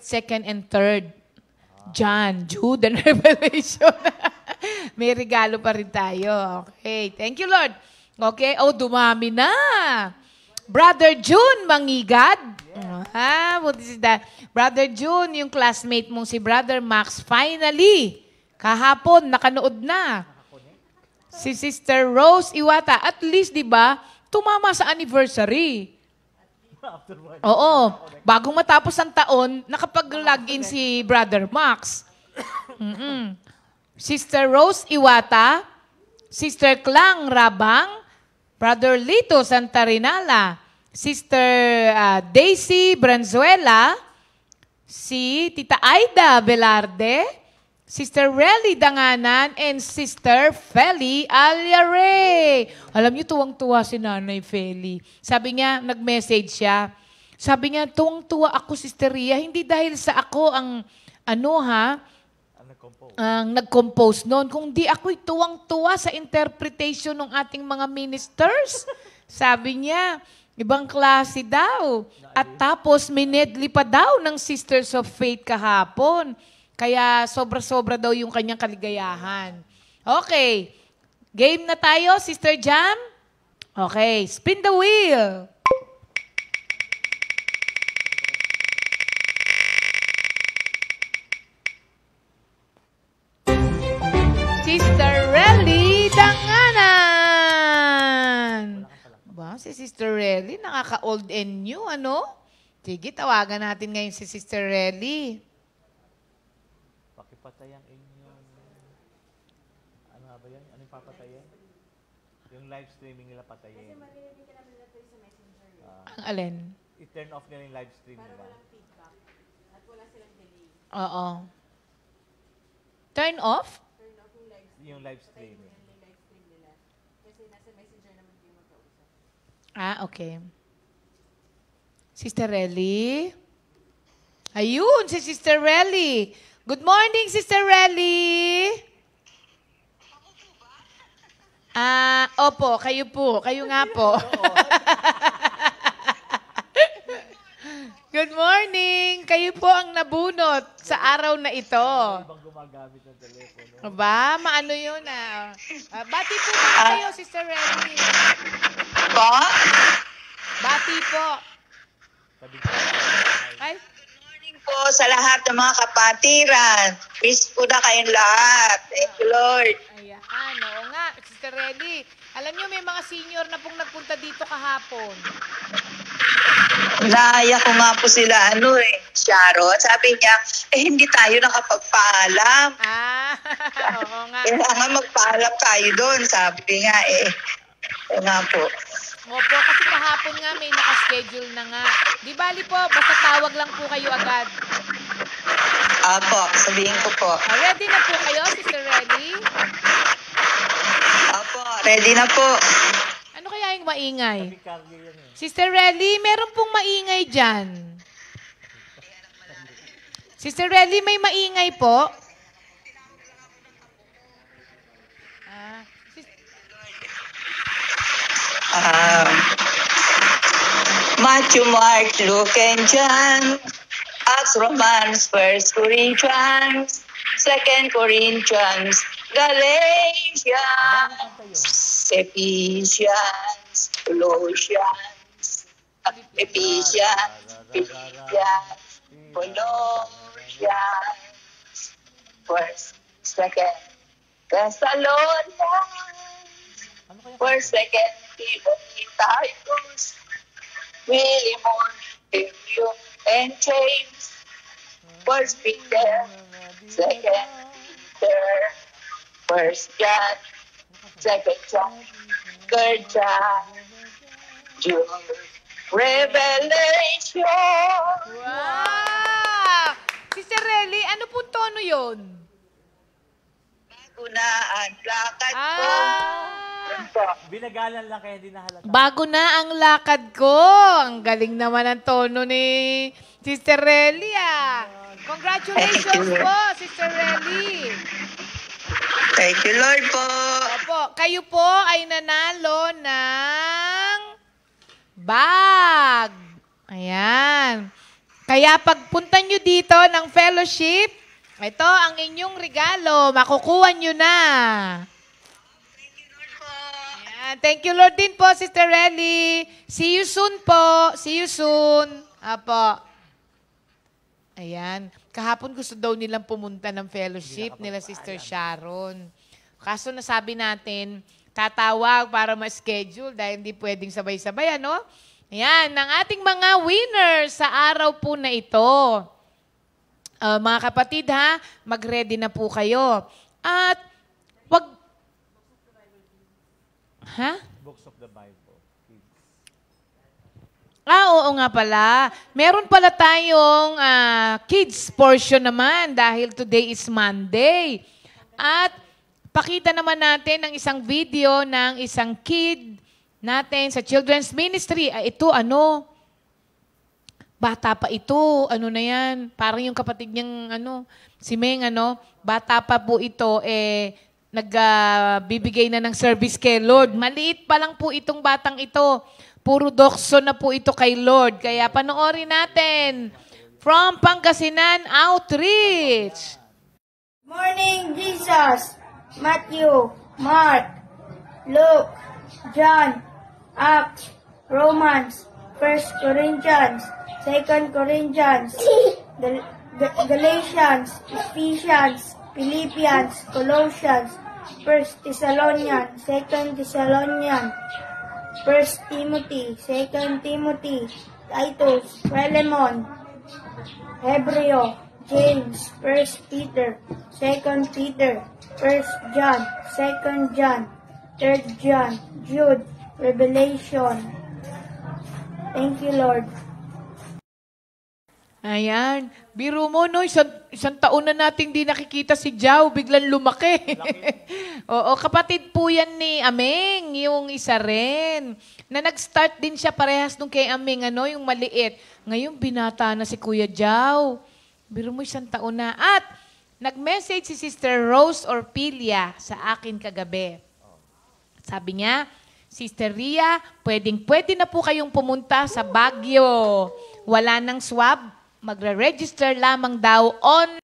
S4: second, and third. John, Jude, and Revelation. May regalo pa rin tayo. Okay. Thank you, Lord. Okay. Oh, dumami na. Brother June Mangigad. Buti si Brother June, yung classmate mong si Brother Max, finally, kahapon, nakanood na. Si Sister Rose Iwata, at least, di ba, tumama sa anniversary. Oo. Bagong matapos ang taon, nakapag-login si Brother Max. Sister Rose Iwata, Sister Klang Rabang, Brother Lito Santarinala, Sister Daisy Branzuela, si Tita Aida Velarde, Sister Relly Danganan, and Sister Feli Alyare. Alam niyo, tuwang-tuwa si Nanay Feli. Sabi niya, nag-message siya. Sabi niya, tuwang-tuwa ako, Sister Ria, hindi dahil sa ako ang, ang nag-compose noon, kung di ako'y tuwang-tuwa sa interpretation ng ating mga ministers. Sabi niya, ibang klase daw. At tapos, minedli pa daw ng Sisters of Faith kahapon. Kaya sobra-sobra daw yung kanyang kaligayahan. Okay. Game na tayo, Sister Jam? Okay. Spin the wheel. Sister Relly Danganan. Ba, si Sister Relly, nakaka-old and new, ano? Sige, tawagan natin ngayon si Sister Relly.
S5: Pakipatay ang inyong... Ano nga ba yan? Ano yung papatayin? Yung live streaming nila patayin.
S4: Ang alin?
S5: I-turn off nila yung live stream nila.
S4: Oo. Turn off?
S5: Yung live stream.
S4: Okay. Sister Relly? Ayun, si Sister Relly. Good morning, Sister Relly. Opo, kayo po. Kayo nga po. Good morning. Kayo po ang nabunot sa araw na ito.
S5: Ibang gumagamit ng telepono.
S4: Aba, maano yun bati po muna kayo, Sister Relly. Bati po.
S5: Sabi ko,
S4: Ay,
S7: Good morning po sa lahat ng mga kapatiran. Peace po na kayong lahat. Thank you, Lord.
S4: Ayan, oo nga, Sister Relly. Alam nyo, may mga senior na pong nagpunta dito kahapon.
S7: Naaya ko nga po sila, Sharon. Sabi niya, hindi tayo nakapagpaalam.
S4: Oo nga.
S7: Kailangan magpaalam tayo doon. Sabi nga nga po.
S4: Opo, kasi kahapon nga may nakaschedule na nga. Di bali po, basta tawag lang po kayo agad.
S7: Apo, sabihin ko po.
S4: Ready na po kayo, Sister Relly?
S7: Apo, ready na po.
S4: Ano kaya yung maingay?
S5: Sabi carrier yan eh.
S4: Sister Relly, meron pong maingay dyan. Sister Relly, may maingay po?
S7: Matthew, Mark, Luke, and John. Acts, Romans, 1 Corinthians, 2 Corinthians, Galatians, Ephesians, Colossians, Colossians, First, Second, Thessalonians, First, Second, Timothy, Titus, Philemon, Timothy, and James, First Peter, Second Peter, First John, Second John, Third John, Jude, Revelation.
S4: Wow! Sister Relly, ano po tono yun?
S7: Bago na ang lakad ko.
S5: Binagalan lang kaya hindi nahalata.
S4: Bago na ang lakad ko. Ang galing naman ang tono ni Sister Relly, Congratulations po, Sister Relly.
S7: Thank you, Lord po.
S4: Opo, kayo po ay nanalo ng bag. Ayan. Kaya pagpunta nyo dito ng fellowship, ito ang inyong regalo. Makukuha nyo na. Ayan. Thank you, Lord din po, Sister Relly. See you soon po. See you soon. Apo. Ayan. Kahapon gusto daw nilang pumunta ng fellowship nila Sister Sharon. Kaso nasabi natin, tatawag para ma-schedule dahil hindi pwedeng sabay-sabay, ano? Ayan, ng ating mga winners sa araw po na ito. Mga kapatid ha, mag-ready na po kayo. At wag... Ha?
S5: Books of the Bible.
S4: Oo nga pala. Meron pala tayong kids portion naman dahil today is Monday. At pakita naman natin ang isang video ng isang kid natin sa Children's Ministry. Ito, bata pa ito. Ano na yan? Parang yung kapatid niyang, si Meng, bata pa po ito, nagbibigay na ng service kay Lord. Maliit pa lang po itong batang ito. Puro dokso na po ito kay Lord. Kaya panoorin natin from Pangasinan Outreach.
S8: Morning, Jesus. Matthew, Mark, Luke, John, Acts, Romans, 1 Corinthians, 2 Corinthians, Galatians, Ephesians, Philippians, Colossians, 1 Thessalonians, 2 Thessalonians, 1 Timothy, 2 Timothy, Titus, Philemon, Hebreo, James, 1 Peter, 2 Peter, 1 John, 2 John, 3 John, Jude, Revelation. Thank you, Lord.
S4: Ayan. Biro mo, no? Isang taon na nating di nakikita si Jao. Biglang lumaki. Oo, kapatid po yan ni Ameng, yung isa rin. Na nag-start din siya parehas nung kay Ameng, yung maliit. Ngayon, binata na si Kuya Jao. Biro mo, isang taon na. At nag-message si Sister Rose Orpilia sa akin kagabi. Sabi niya, Sister Ria, pwede na po kayong pumunta sa Baguio. Wala nang swab, magre-register lamang daw on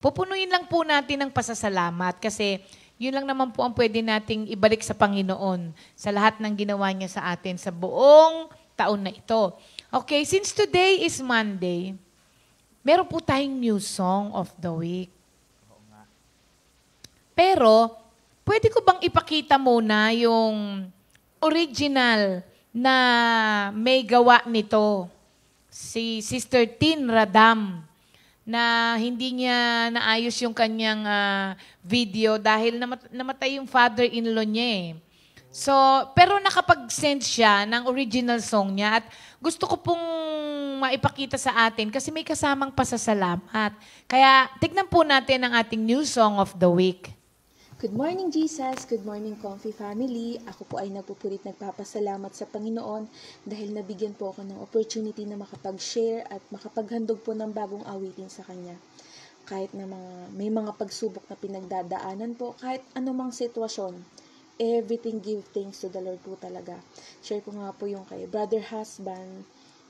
S4: pupunuin lang po natin ng pasasalamat kasi yun lang naman po ang pwede nating ibalik sa Panginoon sa lahat ng ginawa niya sa atin sa buong taon na ito. Okay, since today is Monday, meron po tayong new song of the week. Pero, pwede ko bang ipakita muna yung original na may gawa nito? Si Sister Tin Radam, na hindi niya naayos yung kanyang video dahil namatay yung father-in-law niya eh. So, pero nakapag-send siya ng original song niya at gusto ko pong maipakita sa atin kasi may kasamang pasasalamat. Kaya tignan po natin ang ating new song of the week.
S9: Good morning, Jesus. Good morning, Comfy family. Ako po ay nagpupulit nagpapasalamat sa Panginoon dahil nabigyan po ako ng opportunity na makapag-share at makapaghandog po ng bagong awitin sa Kanya. Kahit na may mga pagsubok na pinagdadaanan po, kahit anumang sitwasyon, everything give thanks to the Lord po talaga. Share ko nga po yung kay brother husband.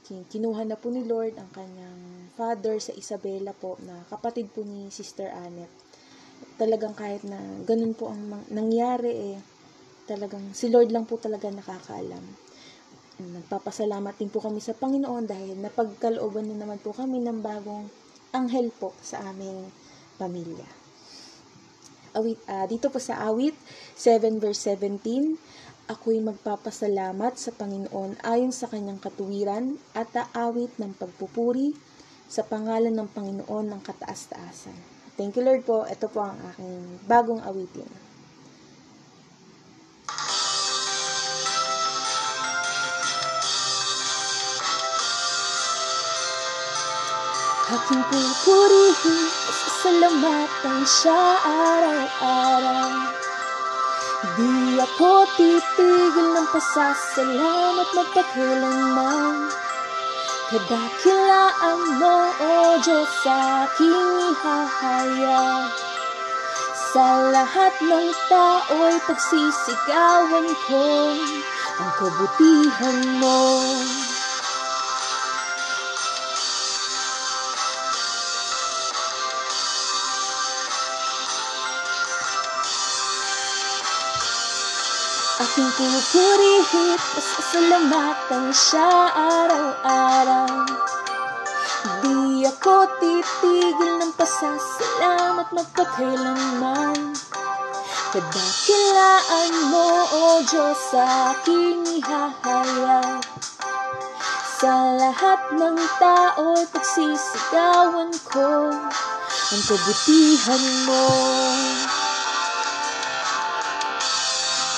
S9: Kinuha na po ni Lord ang kanyang father sa Isabela po na kapatid po ni Sister Annette. Talagang kahit na ganun po ang nangyari talagang si Lord lang po talaga nakakaalam. Nagpapasalamat din po kami sa Panginoon dahil napagkalooban na naman po kami ng bagong anghel po sa aming pamilya. Dito po sa awit 7 verse 17, ako'y magpapasalamat sa Panginoon ayon sa kanyang katuwiran at aawit ng pagpupuri sa pangalan ng Panginoon ng kataas-taasan. Thank you, Lord po. Ito po ang aking bagong awitin. Aking pupurihin, sasalamatan siya araw-araw. Di ako titigil ng pasasalamat magpakailanman. Kadakilaan mo, O Diyos, sa aking ihahayag. Sa lahat ng tao'y pagsisigawan ko ang kabutihan mo. Aking pupurihin, pasasalamatan siya araw-araw. Di ako titigil ng pasasalamat magpakailanman. Kadakilaan mo, O Diyos, sa aking ihahayag. Sa lahat ng tao'y pagsisigawan ko ang kabutihan mo.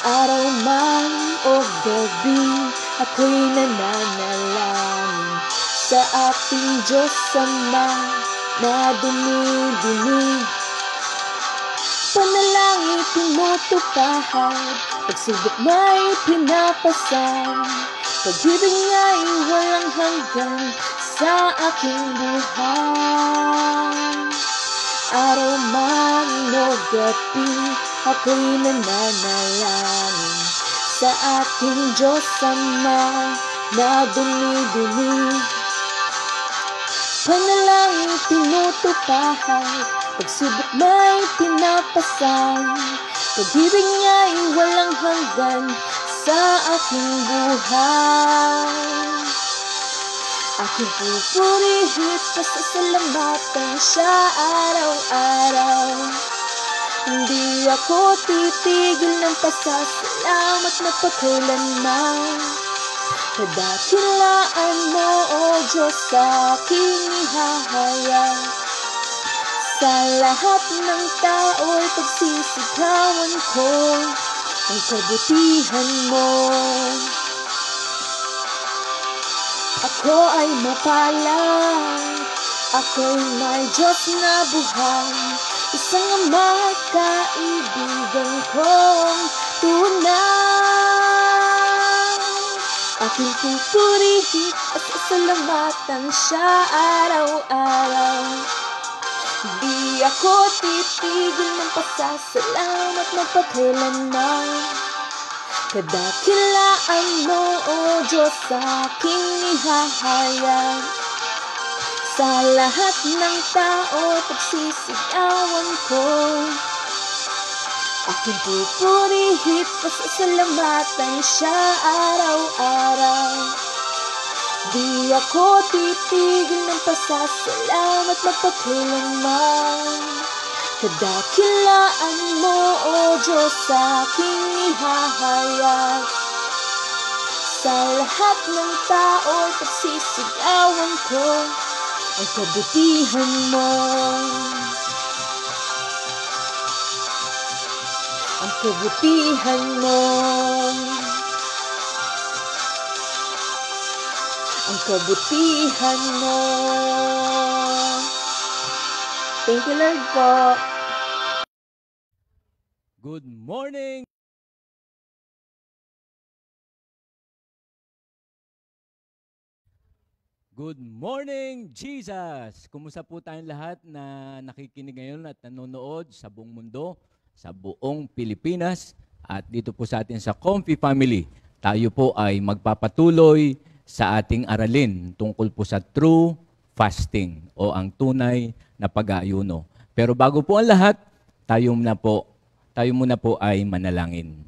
S9: Araw man o gabi, ako'y nananalangin sa ating Diyos Ama na dumi-dumi. Panalangin tinutupahad, pagsubok may pinapasan, pag-ibig niya'y walang hanggan sa aking buhay. Araw man o gabi, ako'y nananalangin sa ating Diyos Ama na dumi-dumi. Panalangin tinutupahad, pagsubok may pinapasan, pag-ibig niya'y walang hanggan sa aking buhay. Aking pupurihin, pasasalamatan siya araw-araw. Hindi ako titigil ng pasasalamat magpakailanman. Kadakilaan mo, O Diyos, sa aking ihahayag. Sa lahat ng tao'y pagsisigawan ko ang kabutihan mo. Ako ay mapalad, ako'y may Diyos na buhay, isang ama kaibigan kong tunay. Aking pupurihin at sasalamatan siya araw-araw. Di ako titigil ng pasasalamat magpakailanman. Kadakilaan mo, O Diyos, sa aking ihahayag. Sa lahat ng tao, pagsisigawan ko. Aking pupurihin, pasasalamatan siya araw-araw. Di ako titigil ng pasasalamat magpakailanman. Kadakilaan mo, O Diyos, aking ihahayag. Sa lahat ng tao, pagsisigawan ko ang kabutihan mo. Ang kabutihan mo. Ang kabutihan mo. Thank you, Lord po.
S3: Good morning! Good morning, Jesus! Kumusta po tayong lahat na nakikinig ngayon at nanonood sa buong mundo, sa buong Pilipinas, at dito po sa atin sa Comfy Family. Tayo po ay magpapatuloy sa ating aralin tungkol po sa true fasting o ang tunay na pag-aayuno. Pero bago po ang lahat, tayo muna po ay manalangin.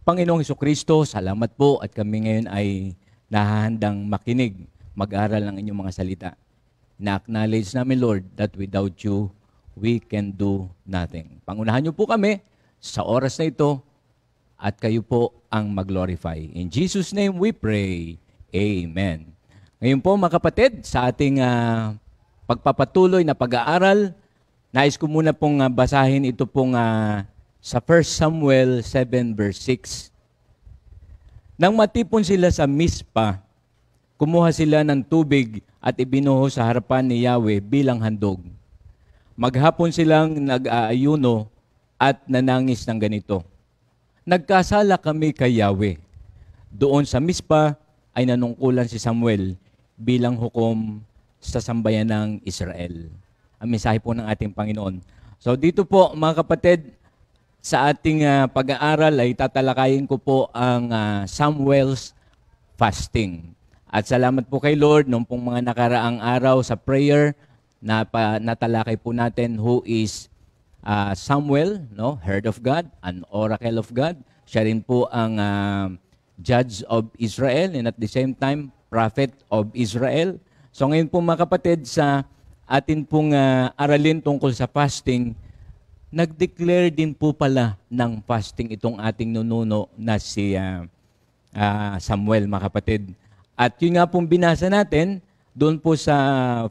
S3: Panginoong Hesukristo, salamat po at kami ngayon ay nahahandang makinig, mag-aral ng inyong mga salita. Na-acknowledge namin, Lord, that without you, we can do nothing. Pangunahan niyo po kami sa oras na ito at kayo po ang mag-glorify. In Jesus' name we pray. Amen. Ngayon po mga kapatid, sa ating pagpapatuloy na pag-aaral, nais ko muna pong basahin ito pong sa 1 Samuel 7 verse 6. Nang matipon sila sa Mispa, kumuha sila ng tubig at ibinuho sa harapan ni Yahweh bilang handog. Maghapon silang nag-aayuno at nanangis ng ganito. Nagkasala kami kay Yahweh. Doon sa Mispa ay nanungkulan si Samuel bilang hukom sa sambayan ng Israel. Ang mensahe po ng ating Panginoon. So dito po mga kapatid, sa ating pag-aaral ay tatalakayin ko po ang Samuel's fasting. At salamat po kay Lord nung pong mga nakaraang araw sa prayer na natalakay po natin who is Samuel, no, heard of God, an oracle of God. Siya rin po ang judge of Israel and at the same time prophet of Israel. So ngayon po mga kapatid, sa atin pong aralin tungkol sa fasting, nag-declare din po pala ng fasting itong ating nununo na si Samuel mga kapatid. At yun nga pong binasa natin doon po sa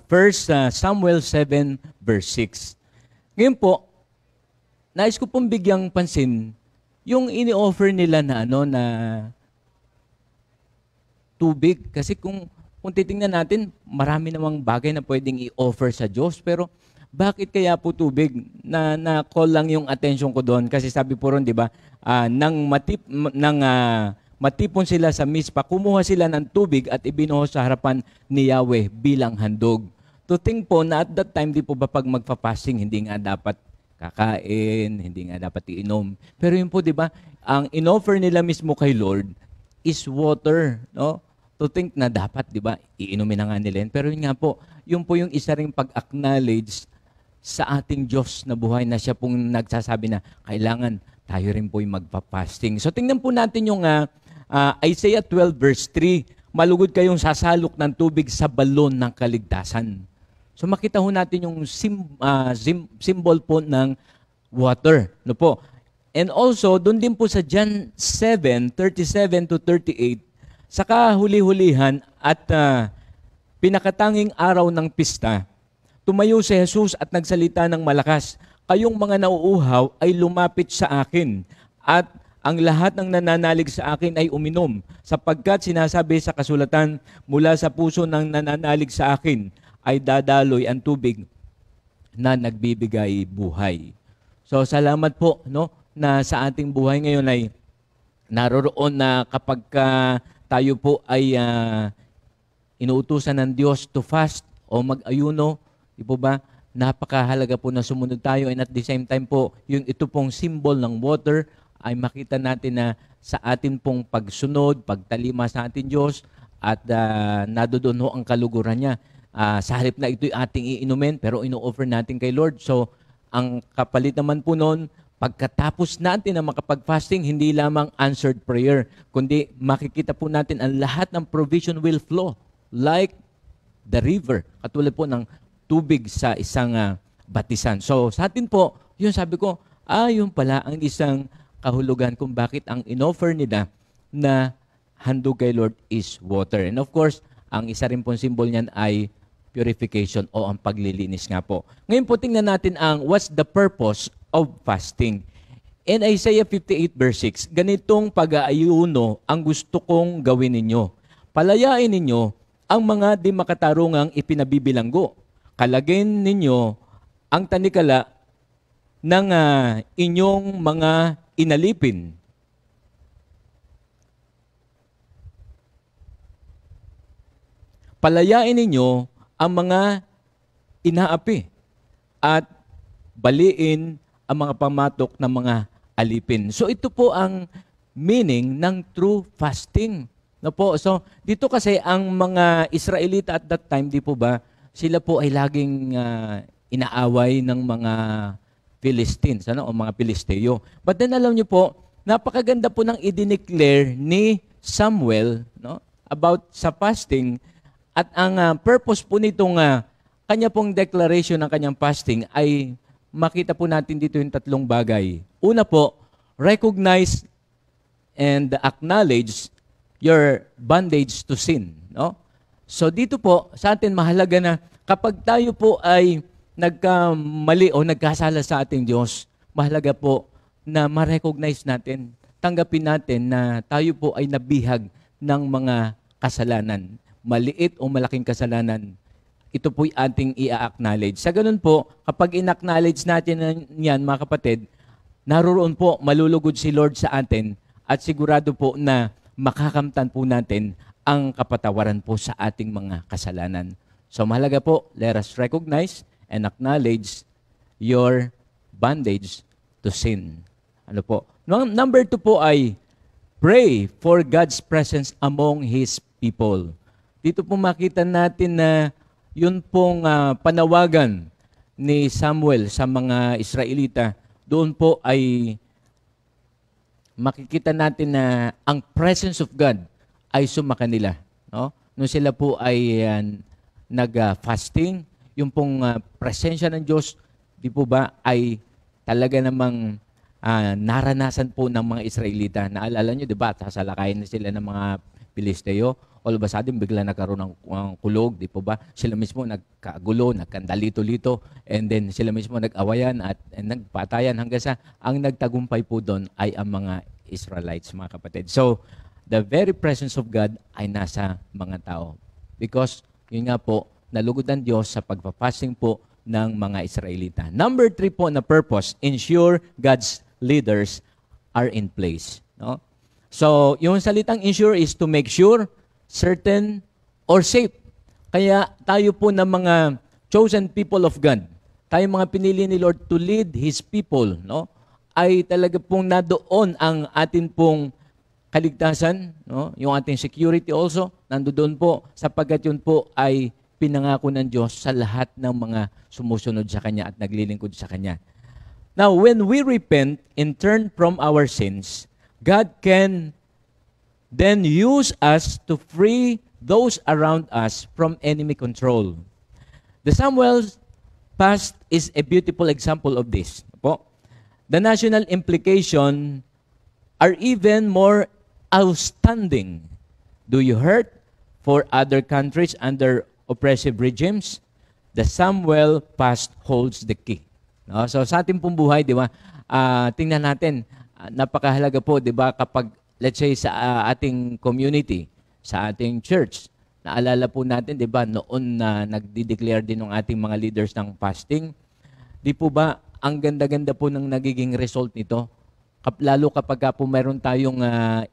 S3: 1 Samuel 7 verse 6. Ngayon po, nais ko pong bigyang pansin yung ini-offer nila na na tubig. Kasi kung titingnan natin, marami namang bagay na pwedeng i-offer sa Diyos. Pero bakit kaya po tubig? Na-call lang yung attention ko doon. Kasi sabi po ron, di ba, matipon sila sa Mispa, kumuha sila ng tubig at ibinuho sa harapan ni Yahweh bilang handog. To think po na at that time, di po ba pag magpa-fasting, hindi nga dapat kakain, hindi nga dapat iinom. Pero yun po, di ba, ang in-offer nila mismo kay Lord is water, no? To think na dapat, di ba, iinumin na nga nila. Pero yun nga po, yun po yung isa ring pag-acknowledge sa ating Diyos na buhay na siya pong nagsasabi na kailangan tayo rin po yung magpa-fasting. So tingnan po natin yung Isaiah 12 verse 3, malugod kayong sasalok ng tubig sa balon ng kaligtasan. So makita ho natin yung symbol po ng water. No po? And also, doon din po sa John 7:37 to 38, sa kahuli-hulihan at pinakatanging araw ng pista, tumayo si Jesus at nagsalita ng malakas, kayong mga nauuhaw ay lumapit sa akin, at ang lahat ng nananalig sa akin ay uminom, sapagkat sinasabi sa kasulatan, mula sa puso ng nananalig sa akin ay dadaloy ang tubig na nagbibigay buhay. So salamat po, no, na sa ating buhay ngayon ay naroroon na kapag tayo po ay inuutusan ng Diyos to fast o mag-ayuno, di po ba, napakahalaga po na sumunod tayo, and at the same time po, yung ito pong symbol ng water ay makita natin na sa atin pong pagsunod, pagtalima sa ating Diyos, at nadodoon ho ang kaluguran niya. sa halip na ito'y ating iinumin, pero ino-offer natin kay Lord. So, ang kapalit naman po noon, pagkatapos natin na makapag-fasting, hindi lamang answered prayer, kundi makikita po natin ang lahat ng provision will flow like the river. Katulad po ng tubig sa isang batisan. So, sa atin po, yun sabi ko, yun pala ang isang kahulugan kung bakit ang inoffer nila na handog kay Lord is water. And of course, ang isa rin pong symbol niyan ay purification o ang paglilinis nga po. Ngayon po tingnan natin ang what's the purpose of fasting. In Isaiah 58 verse 6, ganitong pag-aayuno ang gusto kong gawin ninyo. Palayain ninyo ang mga di makatarungang ipinabibilanggo. Kalagin ninyo ang tanikala ng inyong mga inalipin. Palayain ninyo ang mga inaapi at baliin ang mga pamatok ng mga alipin. So ito po ang meaning ng true fasting. No po? So dito kasi ang mga Israelita at that time, di po ba, sila po ay laging inaaway ng mga Philistines, o mga Pilisteo. But then alam niyo po, napakaganda po ng i-declare ni Samuel, no, about sa fasting. At ang purpose po nitong kanya pong declaration ng kanyang fasting ay makita po natin dito yung tatlong bagay. Una po, recognize and acknowledge your bondage to sin. No? So dito po, sa atin mahalaga na kapag tayo po ay nagkamali o nagkasala sa ating Diyos, mahalaga po na ma-recognize natin, tanggapin natin na tayo po ay nabihag ng mga kasalanan. Maliit o malaking kasalanan, ito po'y ating i-acknowledge. Sa ganun po, kapag in-acknowledge natin yan, mga kapatid, naroon po, malulugod si Lord sa atin at sigurado po na makakamtan po natin ang kapatawaran po sa ating mga kasalanan. So mahalaga po, let us recognize and acknowledge your bondage to sin. Ano po? Number 2 po ay pray for God's presence among His people. Dito po makita natin na yun pong panawagan ni Samuel sa mga Israelita. Doon po ay makikita natin na ang presence of God ay sumakanila. No? Nung sila po ay nag-fasting, yung pong presensya ng Diyos, di po ba, ay talaga namang naranasan po ng mga Israelita. Naalala nyo, di ba, sasalakayin na sila ng mga Pilisteo. All of a sudden, bigla nagkaroon ng kulog, di po ba? Sila mismo nagkagulo, nagkandalito-lito, and then sila mismo nag-awayan at nagpatayan hanggang sa ang nagtagumpay po doon ay ang mga Israelites, mga kapatid. So, the very presence of God ay nasa mga tao. Because, yun nga po, nalugod ang Diyos sa pagpapasing po ng mga Israelita. Number 3 po na purpose, ensure God's leaders are in place. No? So, yung salitang ensure is to make sure, certain, or safe. Kaya tayo po ng mga chosen people of God, tayo mga pinili ni Lord to lead His people, no? Ay talaga pong nadoon ang atin pong kaligtasan, no? Yung ating security also, nandoon po, sapagkat yun po ay pinangako ng Diyos sa lahat ng mga sumusunod sa Kanya at naglilingkod sa Kanya. Now, when we repent and turn from our sins, God can then use us to free those around us from enemy control. The Samuel's past is a beautiful example of this. Po. The national implication are even more outstanding. Do you hurt for other countries under oppressive regimes? The Samuel past holds the key. No? So sa ating pong buhay, di ba, tingnan natin, napakahalaga po, di ba, kapag let's say sa ating community, sa ating church, naalala po natin, di ba, noon na nagdi-declare din ng ating mga leaders ng fasting, di po ba, ang ganda-ganda po ng nagiging result nito, lalo kapag po mayroon tayong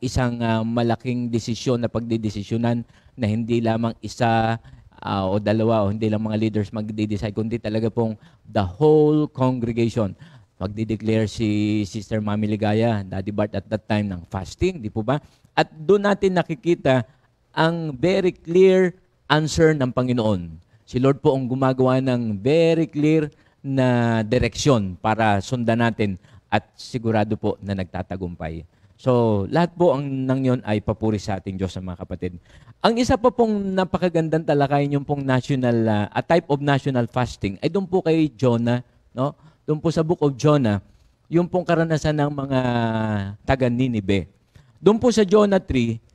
S3: isang malaking desisyon na pagdidesisyonan na hindi lamang isa o dalawa o hindi lang mga leaders magdi-decide, kundi talaga pong the whole congregation. Magdi-declare si Sister Mami Ligaya, Daddy Bart at that time ng fasting, di po ba? At doon natin nakikita ang very clear answer ng Panginoon. Si Lord po ang gumagawa ng very clear na direksyon para sundan natin at sigurado po na nagtatagumpay. So, lahat po ang nang yon ay papuri sa ating Diyos, mga kapatid. Ang isa pa pong napakagandang talakayin yung pong national, a type of national fasting, ay doon po kay Jonah, no? Doon po sa book of Jonah, yung pong karanasan ng mga taga-Ninibe. Doon po sa Jonah 3,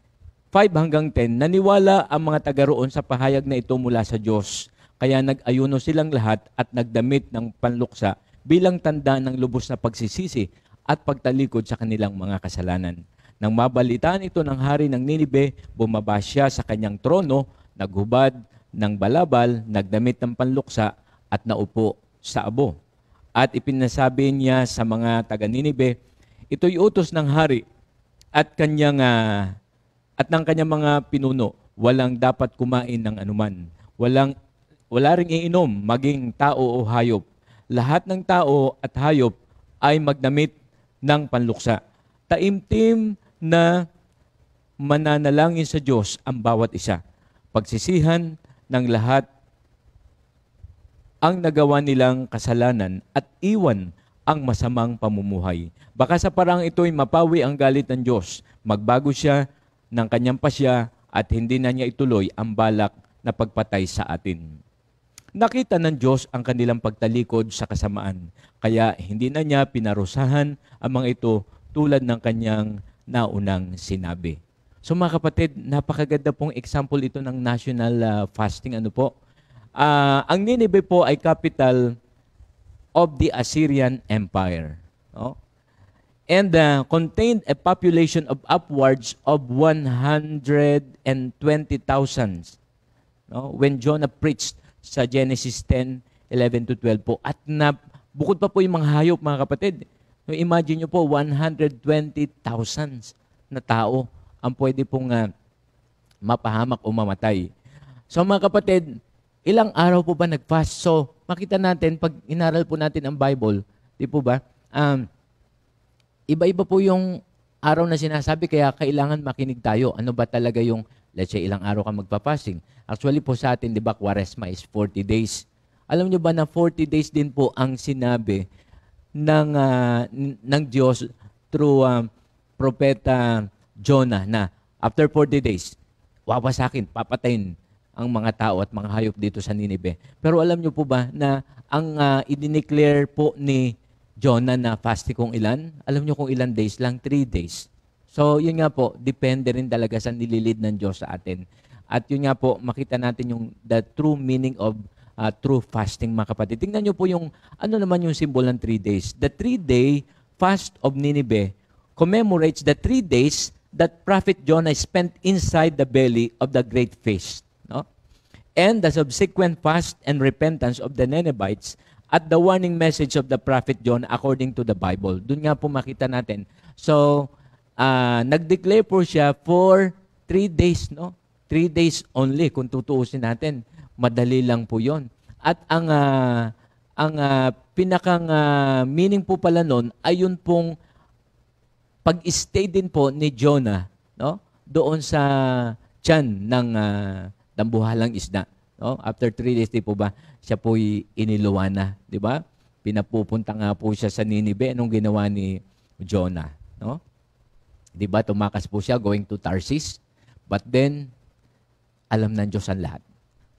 S3: 5 hanggang 10, naniwala ang mga taga roon sa pahayag na ito mula sa Diyos. Kaya nag-ayuno silang lahat at nagdamit ng panluksa bilang tanda ng lubos na pagsisisi at pagtalikod sa kanilang mga kasalanan. Nang mabalitaan ito ng hari ng Ninibe, bumaba siya sa kanyang trono, naghubad ng balabal, nagdamit ng panluksa at naupo sa abo. At ipinasabi niya sa mga taga-Ninibe, ito'y utos ng hari at ng kanyang mga pinuno, walang dapat kumain ng anuman. Wala ring iinom, maging tao o hayop. Lahat ng tao at hayop ay magdamit ng panluksa. Taimtim na mananalangin sa Diyos ang bawat isa. Pagsisihan ng lahat ang nagawa nilang kasalanan at iwan ang masamang pamumuhay. Baka sa parang ito'y mapawi ang galit ng Diyos. Magbago siya ng kanyang pasya at hindi na niya ituloy ang balak na pagpatay sa atin. Nakita ng Diyos ang kanilang pagtalikod sa kasamaan, kaya hindi na niya pinarusahan ang mga ito tulad ng kanyang naunang sinabi. So mga kapatid, napakaganda pong example ito ng national fasting. Ano po? Ang Nineveh po ay capital of the Assyrian Empire. No? And contained a population of upwards of 120,000. No? When Jonah preached sa Genesis 10:11-12 po. At bukod pa po yung mga hayop, mga kapatid. So imagine nyo po, 120,000 na tao ang pwede pong mapahamak o mamatay. So mga kapatid, ilang araw po ba nag-fast? So makita natin, pag inaral po natin ang Bible, di po ba? Iba-iba po yung araw na sinasabi, kaya kailangan makinig tayo. Ano ba talaga yung, let's say, ilang araw ka magpa-fasting? Actually po sa atin, di ba, Quaresma is 40 days. Alam nyo ba na 40 days din po ang sinabi ng Diyos through Propeta Jonah na after 40 days, wawasakin, papatayin ang mga tao at mga hayop dito sa Ninive. Pero alam nyo po ba na ang i-declare po ni Jonah na fasting kung ilan? Alam nyo kung ilan days lang? 3 days. So yun nga po, depende rin talaga sa nililid ng Diyos sa atin. At yun nga po, makita natin yung the true meaning of true fasting, mga kapatid. Tingnan nyo po yung, ano naman yung symbol ng 3 days. The 3-day fast of Nineveh commemorates the 3 days that Prophet Jonah spent inside the belly of the great fish. No? And the subsequent fast and repentance of the Ninevites at the warning message of the Prophet Jonah according to the Bible. Doon nga po makita natin. So, nag-declare po siya for 3 days, no? 3 days only, kung tutuusin natin. Madali lang po yon. At ang pinakang meaning po pala nun ay yun pong pag-stay din po ni Jonah, no? Doon sa tiyan ng dambuhalang isda. No? After 3 days, di po ba, siya po'y iniluwa na. Di ba? Pinapupunta nga po siya sa Ninive. Anong ginawa ni Jonah? No? Di ba? Tumakas po siya going to Tarsis. But then, alam ng Diyos ang lahat.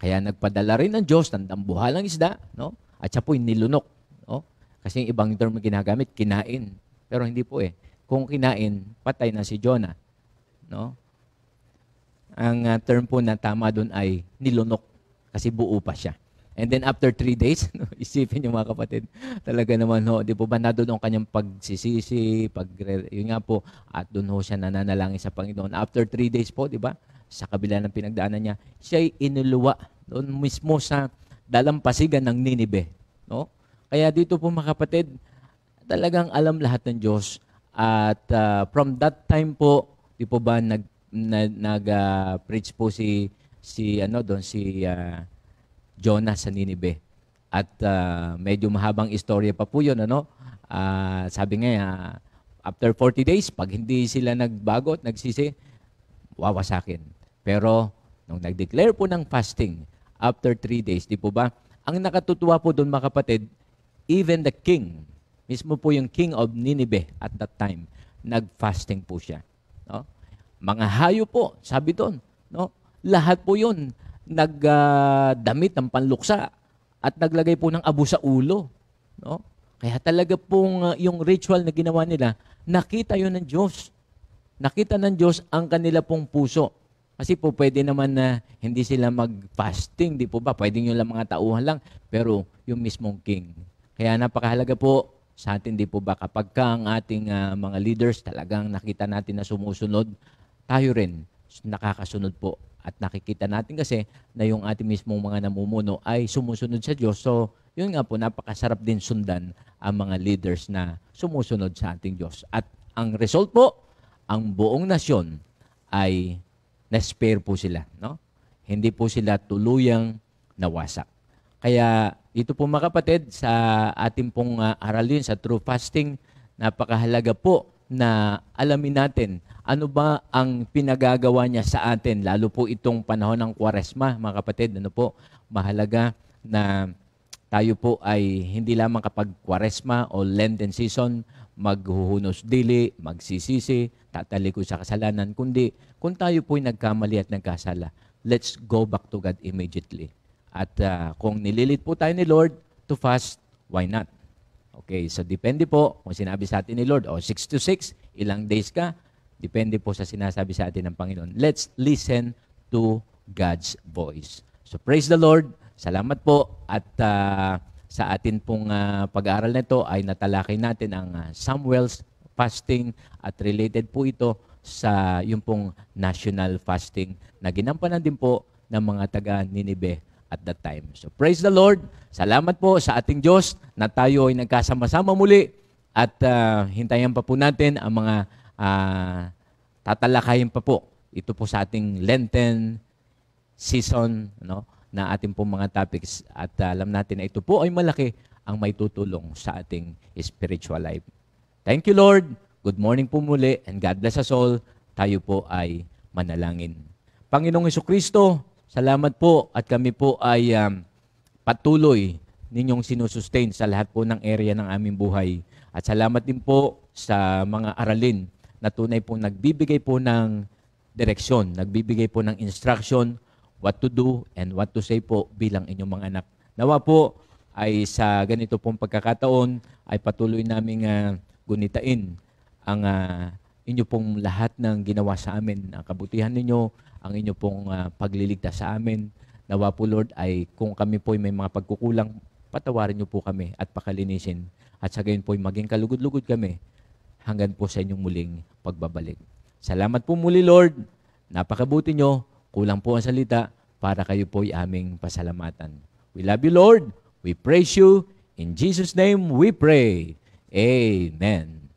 S3: Kaya nagpadala rin ng Diyos ng dambuhalang isda, no? At siya po'y nilunok. No? Kasi yung ibang term ginagamit, kinain. Pero hindi po eh. Kung kinain, patay na si Jonah. No? Ang term po na tama doon ay nilunok kasi buo pa siya. And then after 3 days, isipin niyo mga kapatid, talaga naman ho, di po ba nadoon ang kanyang pagsisisi, yun nga po, at doon ho siya nananalangin sa Panginoon. After 3 days po, di ba, sa kabila ng pinagdaanan niya, siya'y inuluwa doon mismo sa dalampasigan ng Ninive. No? Kaya dito po mga kapatid, talagang alam lahat ng Diyos. At from that time po, di po ba nag-preach po si Jonah sa Ninive. At medyo mahabang istorya pa po yun. Ano? Sabi nga, after 40 days, pag hindi sila nagbago at nagsisi, wawasakin. Pero, nung nag-declare po ng fasting, after 3 days. Di po ba? Ang nakatutuwa po doon mga kapatid, even the king, mismo po yung king of Nineveh at that time, nag-fasting po siya. No? Mga hayop po, sabi doon. No? Lahat po yun, nagdamit ng panluksa at naglagay po ng abo sa ulo. No? Kaya talaga pong yung ritual na ginawa nila, nakita yun ng Diyos. Nakita ng Diyos ang kanila pong puso. Kasi po pwede naman na hindi sila mag-fasting, di po ba? Pwede nyo lang mga tauhan lang, pero yung mismong king. Kaya napakahalaga po sa atin, di po ba? Kapag ka ang ating mga leaders talagang nakita natin na sumusunod, tayo rin nakakasunod po. At nakikita natin kasi na yung ating mismong mga namumuno ay sumusunod sa Diyos. So, yun nga po, napakasarap din sundan ang mga leaders na sumusunod sa ating Diyos. At ang result po, ang buong nasyon ay na-spare po sila. No? Hindi po sila tuluyang nawasak. Kaya dito po mga kapatid, sa ating pong aralin sa true fasting, napakahalaga po na alamin natin ano ba ang pinagagawa niya sa atin, lalo po itong panahon ng Kwaresma, mga kapatid. Ano po, mahalaga na tayo po ay hindi lamang kapag Kwaresma o Lenten season, maghuhunos dili, magsisisi, tatalikod sa kasalanan, kundi kung tayo po'y nagkamali at nagkasala, let's go back to God immediately. At kung nililit po tayo ni Lord to fast, why not? Okay, so depende po kung sinabi sa atin ni Lord, 6 to 6, ilang days ka, depende po sa sinasabi sa atin ng Panginoon. Let's listen to God's voice. So praise the Lord, salamat po at sa atin pong pag-aaral nito ay natalakay natin ang Samuel's fasting at related po ito sa yung pong national fasting na ginampanan din po ng mga taga Nineveh at that time. So praise the Lord. Salamat po sa ating Diyos na tayo ay nagkasama-sama muli at hintayin pa po natin ang mga tatalakayin pa po. Ito po sa ating Lenten season, no, na ating pong mga topics at alam natin na ito po ay malaki ang may tutulong sa ating spiritual life. Thank you, Lord. Good morning po muli and God bless us all. Tayo po ay manalangin. Panginoong Hesukristo, salamat po at kami po ay patuloy ninyong sinusustain sa lahat po ng area ng aming buhay. At salamat din po sa mga aralin na tunay po nagbibigay po ng direksyon, nagbibigay po ng instruction, what to do and what to say po bilang inyong mga anak. Nawa po ay sa ganito pong pagkakataon ay patuloy naming gunitain ang inyo pong lahat ng ginawa sa amin, ang kabutihan ninyo, ang inyo pong pagliligtas sa amin. Nawa po Lord ay kung kami po ay may mga pagkukulang, patawarin niyo po kami at pakalinisin. At sa gayon po ay maging kalugod-lugod kami hanggang po sa inyong muling pagbabalik. Salamat po muli Lord, napakabuti nyo, kulang po ang salita para kayo po ay aming pasalamatan. We love you Lord, we praise you, in Jesus' name we pray. Amen.